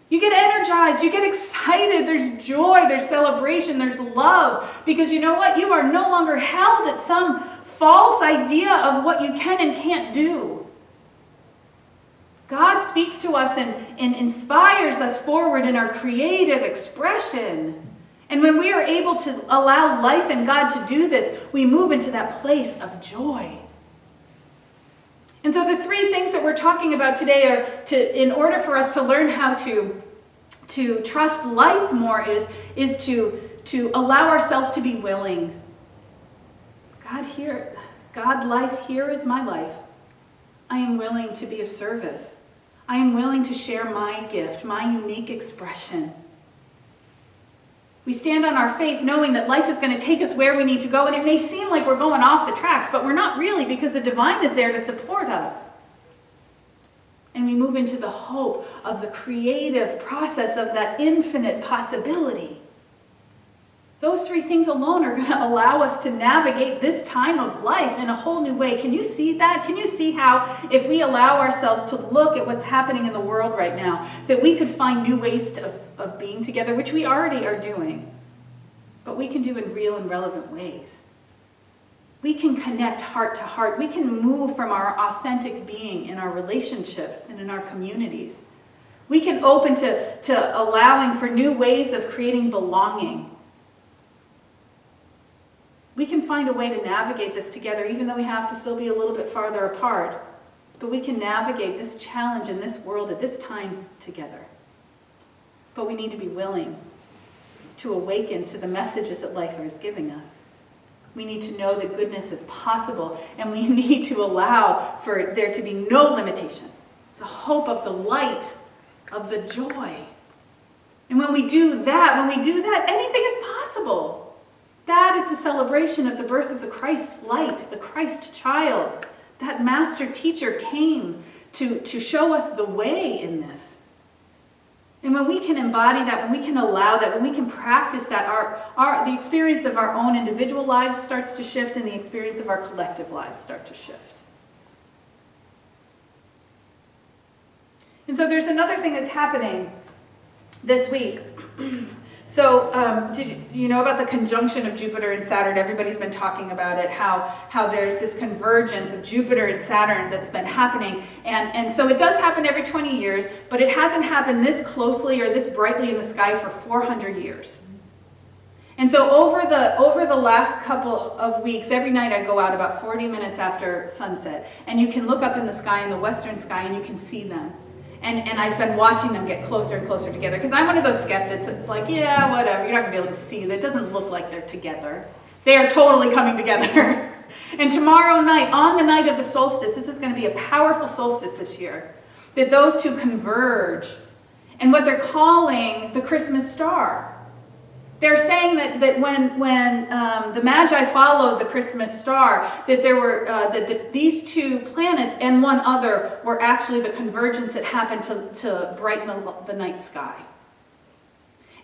You get energized, you get excited, there's joy, there's celebration, there's love. Because you know what? You are no longer held at some false idea of what you can and can't do. God speaks to us and inspires us forward in our creative expression. And when we are able to allow life and God to do this, we move into that place of joy. And so the three things that we're talking about today are in order for us to learn how to trust life more is to allow ourselves to be willing. God, life, here is my life. I am willing to be of service. I am willing to share my gift, my unique expression. We stand on our faith knowing that life is going to take us where we need to go, and it may seem like we're going off the tracks, but we're not really, because the divine is there to support us. And we move into the hope of the creative process of that infinite possibility. Those three things alone are going to allow us to navigate this time of life in a whole new way. Can you see that? Can you see how, if we allow ourselves to look at what's happening in the world right now, that we could find new ways of being together, which we already are doing, but we can do in real and relevant ways. We can connect heart to heart. We can move from our authentic being in our relationships and in our communities. We can open to allowing for new ways of creating belonging. We can find a way to navigate this together, even though we have to still be a little bit farther apart. But we can navigate this challenge in this world at this time together. But we need to be willing to awaken to the messages that life is giving us. We need to know that goodness is possible, and we need to allow for there to be no limitation. The hope of the light, of the joy. And when we do that, anything is possible. That is the celebration of the birth of the Christ light, the Christ child. That master teacher came to show us the way in this. And when we can embody that, when we can allow that, when we can practice that, the experience of our own individual lives starts to shift, and the experience of our collective lives start to shift. And so there's another thing that's happening this week. So do you know about the conjunction of Jupiter and Saturn? Everybody's been talking about it, how there's this convergence of Jupiter and Saturn that's been happening. And so it does happen every 20 years, but it hasn't happened this closely or this brightly in the sky for 400 years. And so over the last couple of weeks, every night I go out about 40 minutes after sunset, and you can look up in the sky, in the western sky, and you can see them. And I've been watching them get closer and closer together, because I'm one of those skeptics. It's like, yeah, whatever. You're not going to be able to see that. It doesn't look like they're together. They are totally coming together. And tomorrow night, on the night of the solstice, this is going to be a powerful solstice this year, that those two converge. And what they're calling the Christmas star. They're saying that when the Magi followed the Christmas star, that there were that these two planets and one other were actually the convergence that happened to brighten the night sky.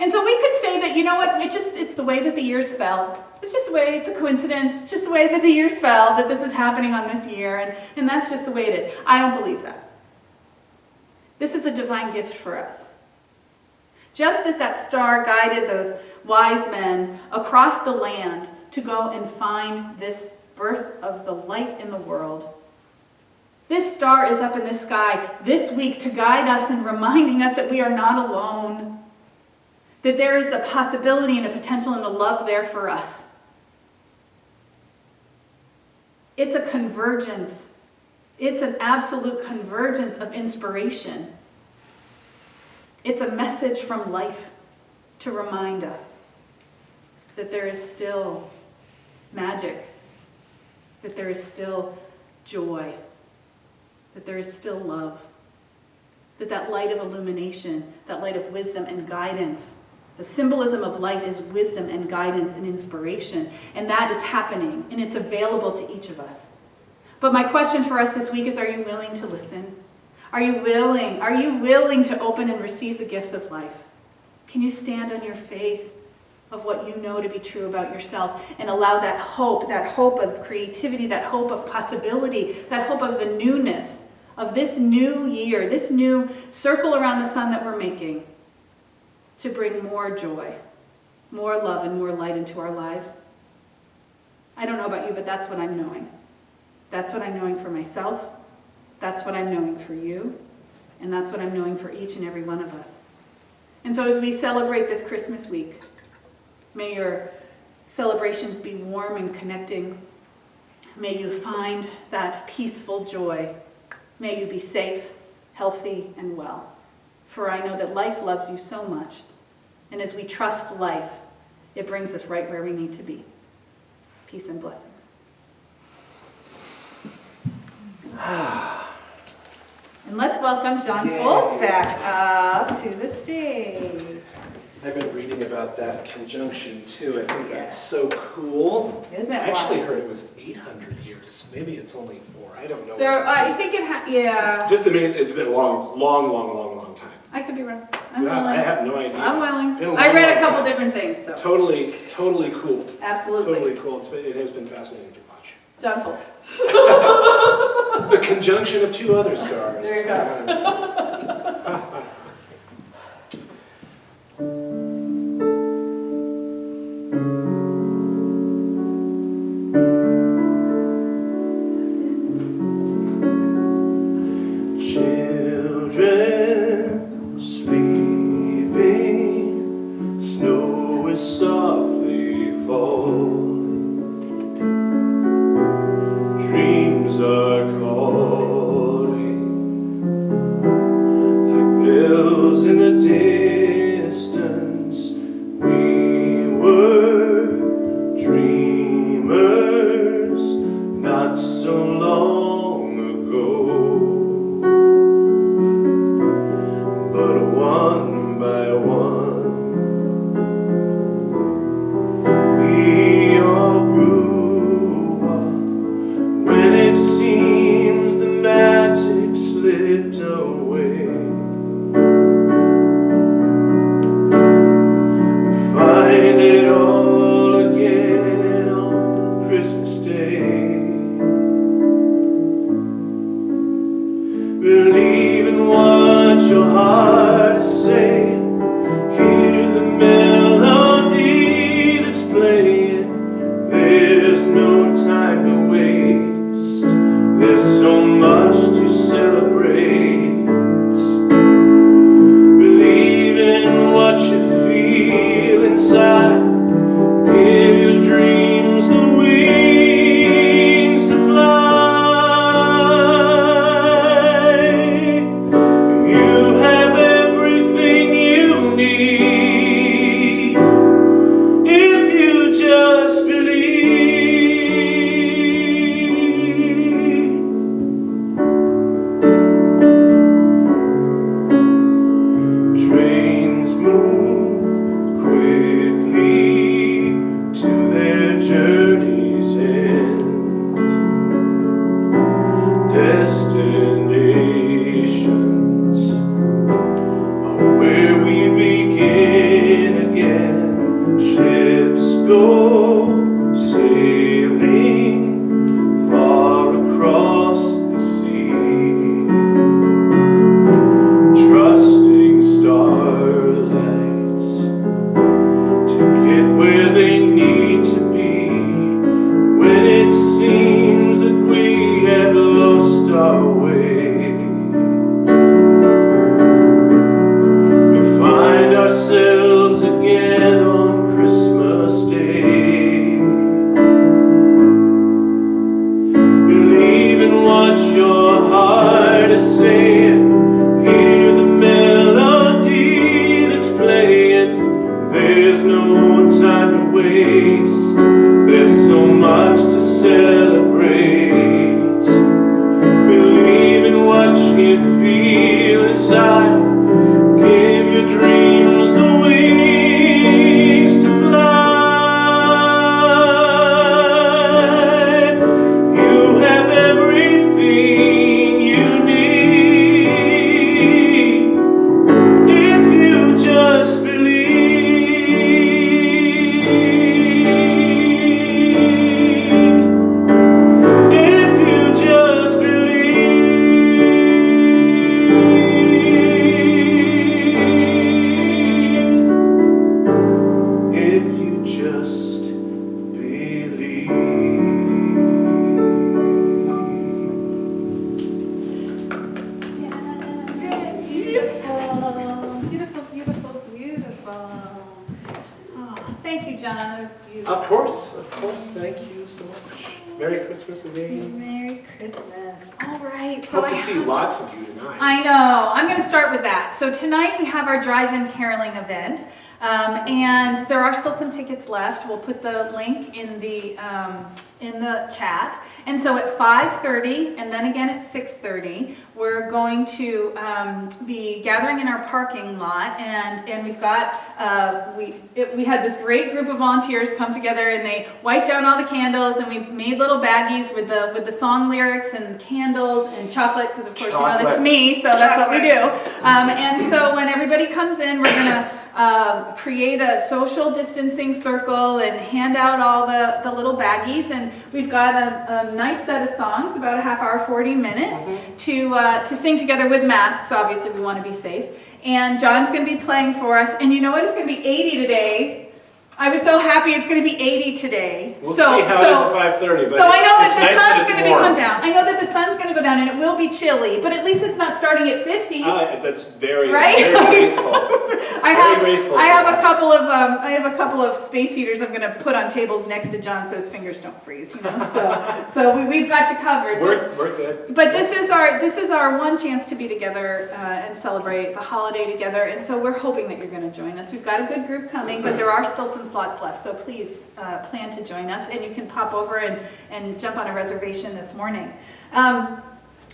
And so we could say that, you know what, it's the way that the years fell. It's just the way, it's a coincidence. It's just the way that the years fell, that this is happening on this year, and that's just the way it is. I don't believe that. This is a divine gift for us. Just as that star guided those wise men across the land to go and find this birth of the light in the world, this star is up in the sky this week to guide us and reminding us that we are not alone, that there is a possibility and a potential and a love there for us. It's a convergence. It's an absolute convergence of inspiration. It's a message from life to remind us that there is still magic, that there is still joy, that there is still love, that light of illumination, that light of wisdom and guidance, the symbolism of light is wisdom and guidance and inspiration, and that is happening, and it's available to each of us. But my question for us this week is, are you willing to listen? Are you willing to open and receive the gifts of life? Can you stand on your faith of what you know to be true about yourself and allow that hope of creativity, that hope of possibility, that hope of the newness of this new year, this new circle around the sun that we're making, to bring more joy, more love, and more light into our lives? I don't know about you, but that's what I'm knowing. That's what I'm knowing for myself. That's what I'm knowing for you. And that's what I'm knowing for each and every one of us. And so as we celebrate this Christmas week, may your celebrations be warm and connecting. May you find that peaceful joy. May you be safe, healthy, and well. For I know that life loves you so much. And as we trust life, it brings us right where we need to be. Peace and blessings. And let's welcome John Foltz back up to the stage. I've been reading about that conjunction too. I think that's so cool. Isn't it? I actually wild? heard it was 800 years. Maybe it's only 4. I don't know. I think yeah. Just amazing. It's been a long time. I could be wrong. I'm Yeah, willing. I have no idea. I'm willing. Been a I long, read a long couple time. different things, so. Totally cool. Absolutely. Totally cool. It has been fascinating to watch. John Foltz. The conjunction of 2 other stars. There you go. Children sleeping, snow is softly falling, dreams are calling, like bells in the distance. We were dreamers not so long ago. But one by one, we all grew up. When it seems the magic slipped away, we find it all again on Christmas Day. Believe in what your heart is saying. Hear the melody that's playing. There's no time to waste. There's so much to celebrate. Believe in what you feel inside. Give your dreams the wings to fly. Destinations are where we begin again. Ships go sailing far across the sea, trusting starlights to get where they need to be. When it seems that we have lost our way, we find ourselves again on Christmas Day. Believe in what your heart is saying. Hear the melody that's playing. There's no time to waste. There's so much to celebrate. Believe in what you feel inside. Give your dreams the wings to fly. You have everything you need if you just believe. If you just believe. Beautiful, beautiful, beautiful, beautiful. Oh, thank you, John. That was beautiful. Of course. Thank you so much. Merry Christmas again. Merry Christmas. All right. So Hope to see lots of you tonight. I know. I'm going to start with that. So tonight we have our drive-in caroling event, and there are still some tickets left. We'll put the link in the chat. And so at 5:30 and then again at 6:30, we're going to be gathering in our parking lot, and we've got we had this great group of volunteers come together, and they wiped down all the candles, and we made little baggies with the song lyrics and candles and chocolate, because of course you know that's me, so that's what we do. And so when everybody comes in, we're gonna create a social distancing circle and hand out all the little baggies, and we've got a nice set of songs, about a half hour, 40 minutes, to sing together with masks. Obviously we want to be safe, and John's going to be playing for us, and you know what, it's going to be 80 today. I was so happy it's going to be 80 today. We'll see how it is at 5:30. But so I know that it's the nice sun's going to warm. come down. I know that the sun's going to go down, and it will be chilly, but at least it's not starting at 50. That's very, right? very grateful. I have that. I have a couple of space heaters I'm going to put on tables next to John so his fingers don't freeze. You know, so we've got you covered. We're good. But this is our one chance to be together and celebrate the holiday together, and so we're hoping that you're going to join us. We've got a good group coming, but there are still some slots left, so please plan to join us, and you can pop over and jump on a reservation this morning.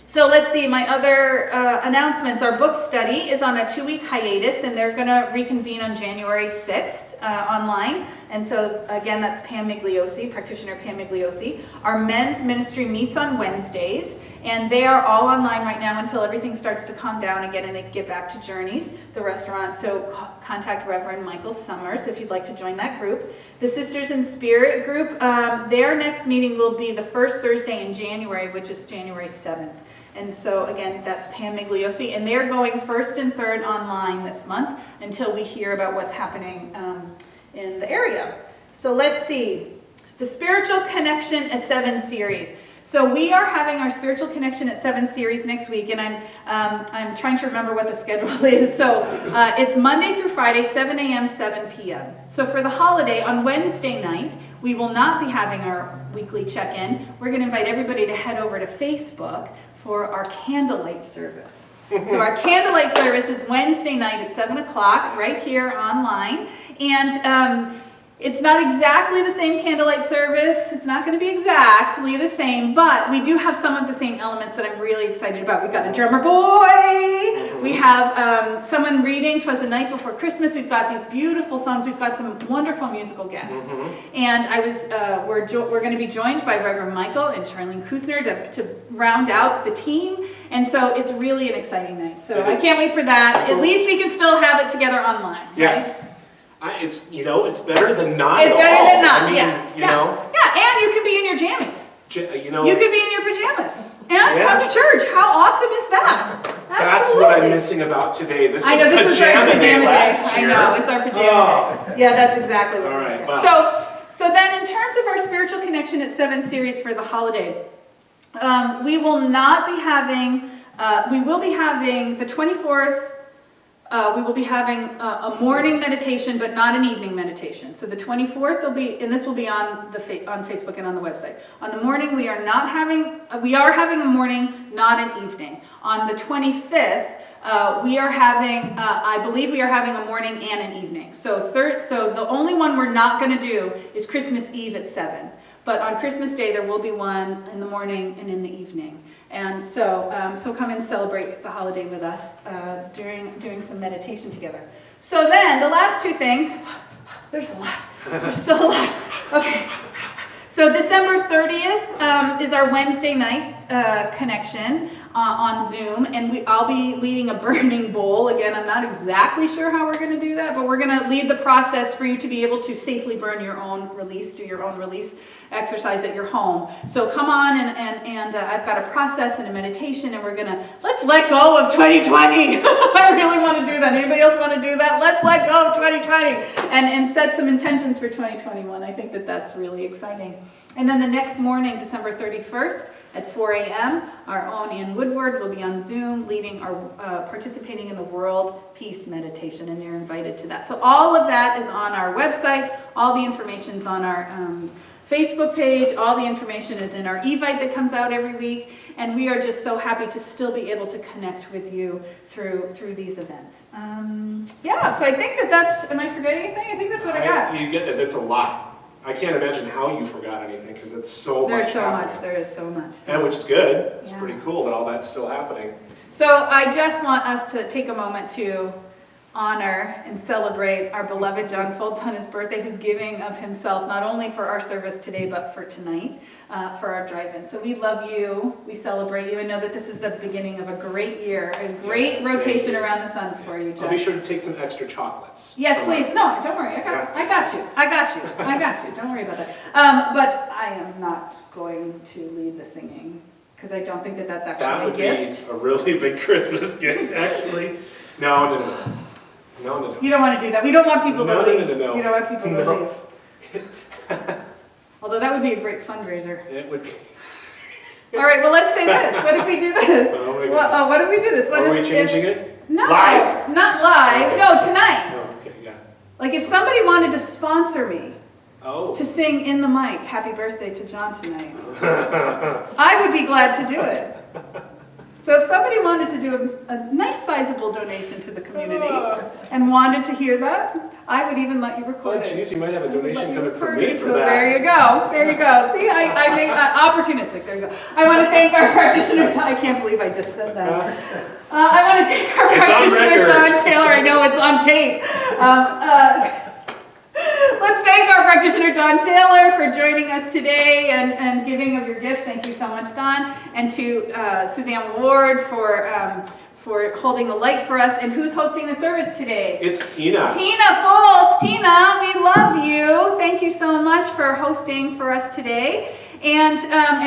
So let's see, my other announcements. Our book study is on a 2-week hiatus, and they're going to reconvene on January 6th online. And so again, that's Pam Migliosi, practitioner Pam Migliosi. Our men's ministry meets on Wednesdays, and they are all online right now until everything starts to calm down again and they get back to Journeys, the restaurant. So contact Reverend Michael Summers if you'd like to join that group. The Sisters in Spirit group, their next meeting will be the first Thursday in January, which is January 7th. And so again, that's Pam Migliosi, and they're going first and third online this month until we hear about what's happening in the area. So let's see, the Spiritual Connection at 7 series. So we are having our Spiritual Connection at 7 series next week, and I'm trying to remember what the schedule is. So it's Monday through Friday, 7 a.m., 7 p.m. So for the holiday, on Wednesday night, we will not be having our weekly check-in. We're going to invite everybody to head over to Facebook for our candlelight service. So our candlelight service is Wednesday night at 7 o'clock, right here online. And it's not exactly the same candlelight service. It's not going to be exactly the same, but we do have some of the same elements that I'm really excited about. We've got a drummer boy. We have someone reading "'Twas the Night Before Christmas." We've got these beautiful songs. We've got some wonderful musical guests. And we're going to be joined by Reverend Michael and Charlene Kusner to round out the team. And so it's really an exciting night. So I can't wait for that. At least we can still have it together online. Yes. Right? It's better than not. It's better than not. I mean, Yeah, and you could be in your jammies. You know, you could be in your pajamas and come to church. How awesome is that? That's what I'm missing about today. This I know, was this is our pajama day pajama last day. year. I know, it's our pajama day. Yeah, that's exactly what it is. All right, wow. So then in terms of our Spiritual Connection at 7 series for the holiday, we will be having the 24th. We will be having a morning meditation, but not an evening meditation. So the 24th will be, and this will be on Facebook and on the website. On the morning, we are having a morning, not an evening. On the 25th, we are having, I believe we are having a morning and an evening. So the only one we're not going to do is Christmas Eve at 7. But on Christmas Day, there will be one in the morning and in the evening. And so come and celebrate the holiday with us doing some meditation together. So then, the last two things, there's a lot. There's still a lot. Okay. So December 30th is our Wednesday night connection on Zoom, and I'll be leading a burning bowl. Again, I'm not exactly sure how we're going to do that, but we're going to lead the process for you to be able to safely burn your own release, do your own release exercise at your home. So come on, and I've got a process and a meditation, and let's let go of 2020. I really want to do that. Anybody else want to do that? Let's let go of 2020 and set some intentions for 2021. I think that's really exciting. And then the next morning, December 31st, at 4 a.m. Our own Ann Woodward will be on Zoom leading our participating in the World Peace Meditation, and you're invited to that. So all of that is on our website. All the information is on our Facebook page. All the information is in our Evite that comes out every week, and we are just so happy to still be able to connect with you through these events. So I think that's, am I forgetting anything? I think that's what I got. You get it, that's a lot. I can't imagine how you forgot anything, because it's so much happening. There is so much. And which is good. It's Yeah. pretty cool that all that's still happening. So I just want us to take a moment to honor and celebrate our beloved John Foltz on his birthday, who's giving of himself not only for our service today, but for tonight, for our drive-in. So we love you, we celebrate you, and know that this is the beginning of a great year, a great rotation around the sun for you, John. I'll be sure to take some extra chocolates. Yes, please. No, don't worry. I got you. Don't worry about that. But I am not going to lead the singing, because I don't think that that's actually That would a gift. be a really big Christmas gift, actually. No. You don't want to do that. We don't want people to leave. No. You don't want people to leave. Although that would be a great fundraiser. It would be. All right, well, let's say this. What if we do this? Oh my God. What if we do this? What Are we if, changing it? No, Live? not live. Okay. No, tonight. Oh, okay, yeah. Like if somebody wanted to sponsor me Oh. to sing in the mic, happy birthday to John tonight, I would be glad to do it. So if somebody wanted to do a nice sizable donation to the community and wanted to hear that, I would even let you record it. Oh, geez, you might have a donation Let you coming from record me it. for So that. there you go. See, I made opportunistic. There you go. I want to thank our practitioner. I can't believe I just said that. I want to thank our It's on practitioner, record. Don Taylor. I know it's on tape. Let's thank our practitioner, Don Taylor, for joining us today and giving of your gifts. Thank you so much, Don. And to Suzanne Ward for holding the light for us. And who's hosting the service today? It's Tina. Tina Foltz. Tina, we love you. Thank you so much for hosting for us today. And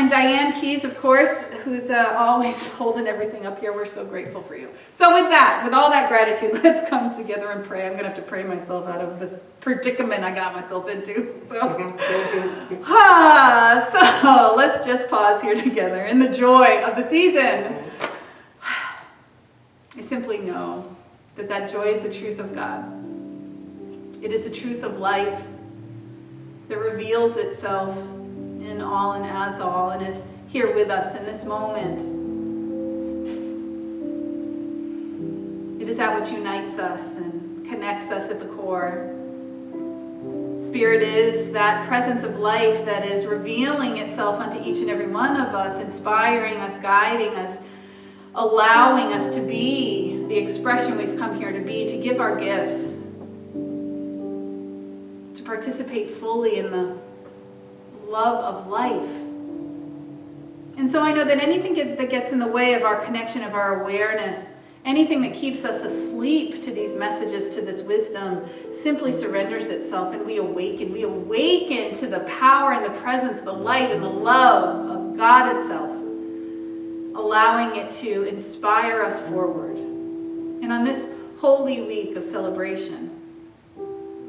Diane Keys, of course, who's always holding everything up here. We're so grateful for you. So with all that gratitude, let's come together and pray. I'm going to have to pray myself out of this predicament I got myself into. So let's just pause here together in the joy of the season. I simply know that joy is the truth of God. It is the truth of life that reveals itself in all and as all, and is here with us in this moment. It is that which unites us and connects us at the core. Spirit is that presence of life that is revealing itself unto each and every one of us, inspiring us, guiding us, allowing us to be the expression we've come here to be, to give our gifts, to participate fully in the love of life. And so I know that anything that gets in the way of our connection, of our awareness, anything that keeps us asleep to these messages, to this wisdom, simply surrenders itself, and we awaken. We awaken to the power and the presence, the light and the love of God itself, allowing it to inspire us forward. And on this holy week of celebration,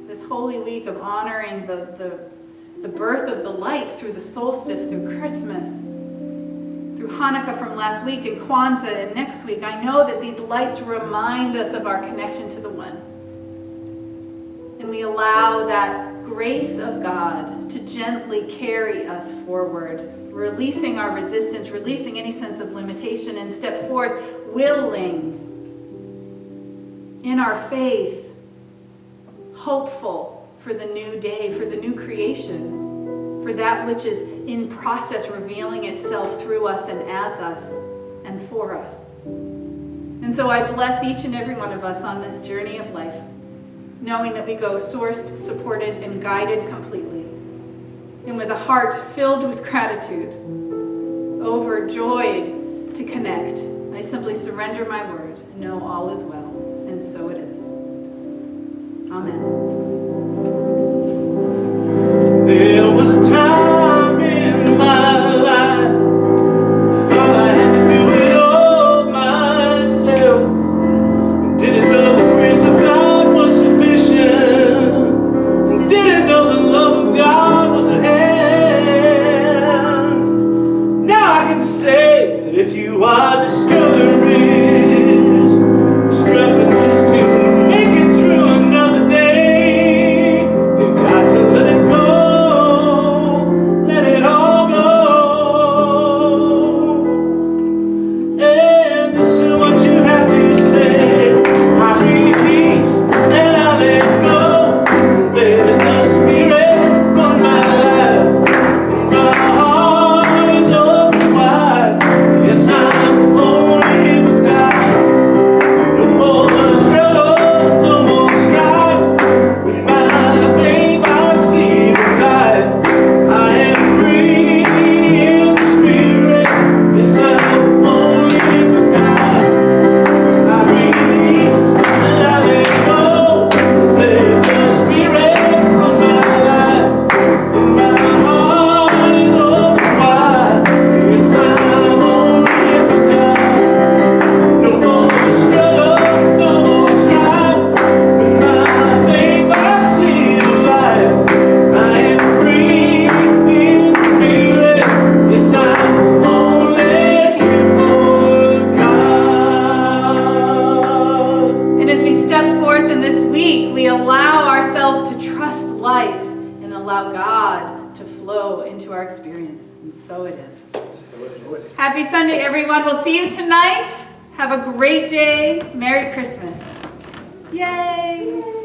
this holy week of honoring the birth of the light through the solstice, through Christmas, through Hanukkah from last week, and Kwanzaa and next week, I know that these lights remind us of our connection to the One. And we allow that grace of God to gently carry us forward, releasing our resistance, releasing any sense of limitation, and step forth willing in our faith, hopeful for the new day, for the new creation, for that which is in process revealing itself through us and as us and for us. And so I bless each and every one of us on this journey of life, knowing that we go sourced, supported, and guided completely. And with a heart filled with gratitude, overjoyed to connect, I simply surrender my word and know all is well. And so it is. Amen. There was a time in my life, thought I had to do it all myself, and didn't know the grace of God was sufficient, and didn't know the love of God was at hand. Now I can experience, and so it is. Happy Sunday, everyone. We'll see you tonight. Have a great day. Merry Christmas. Yay!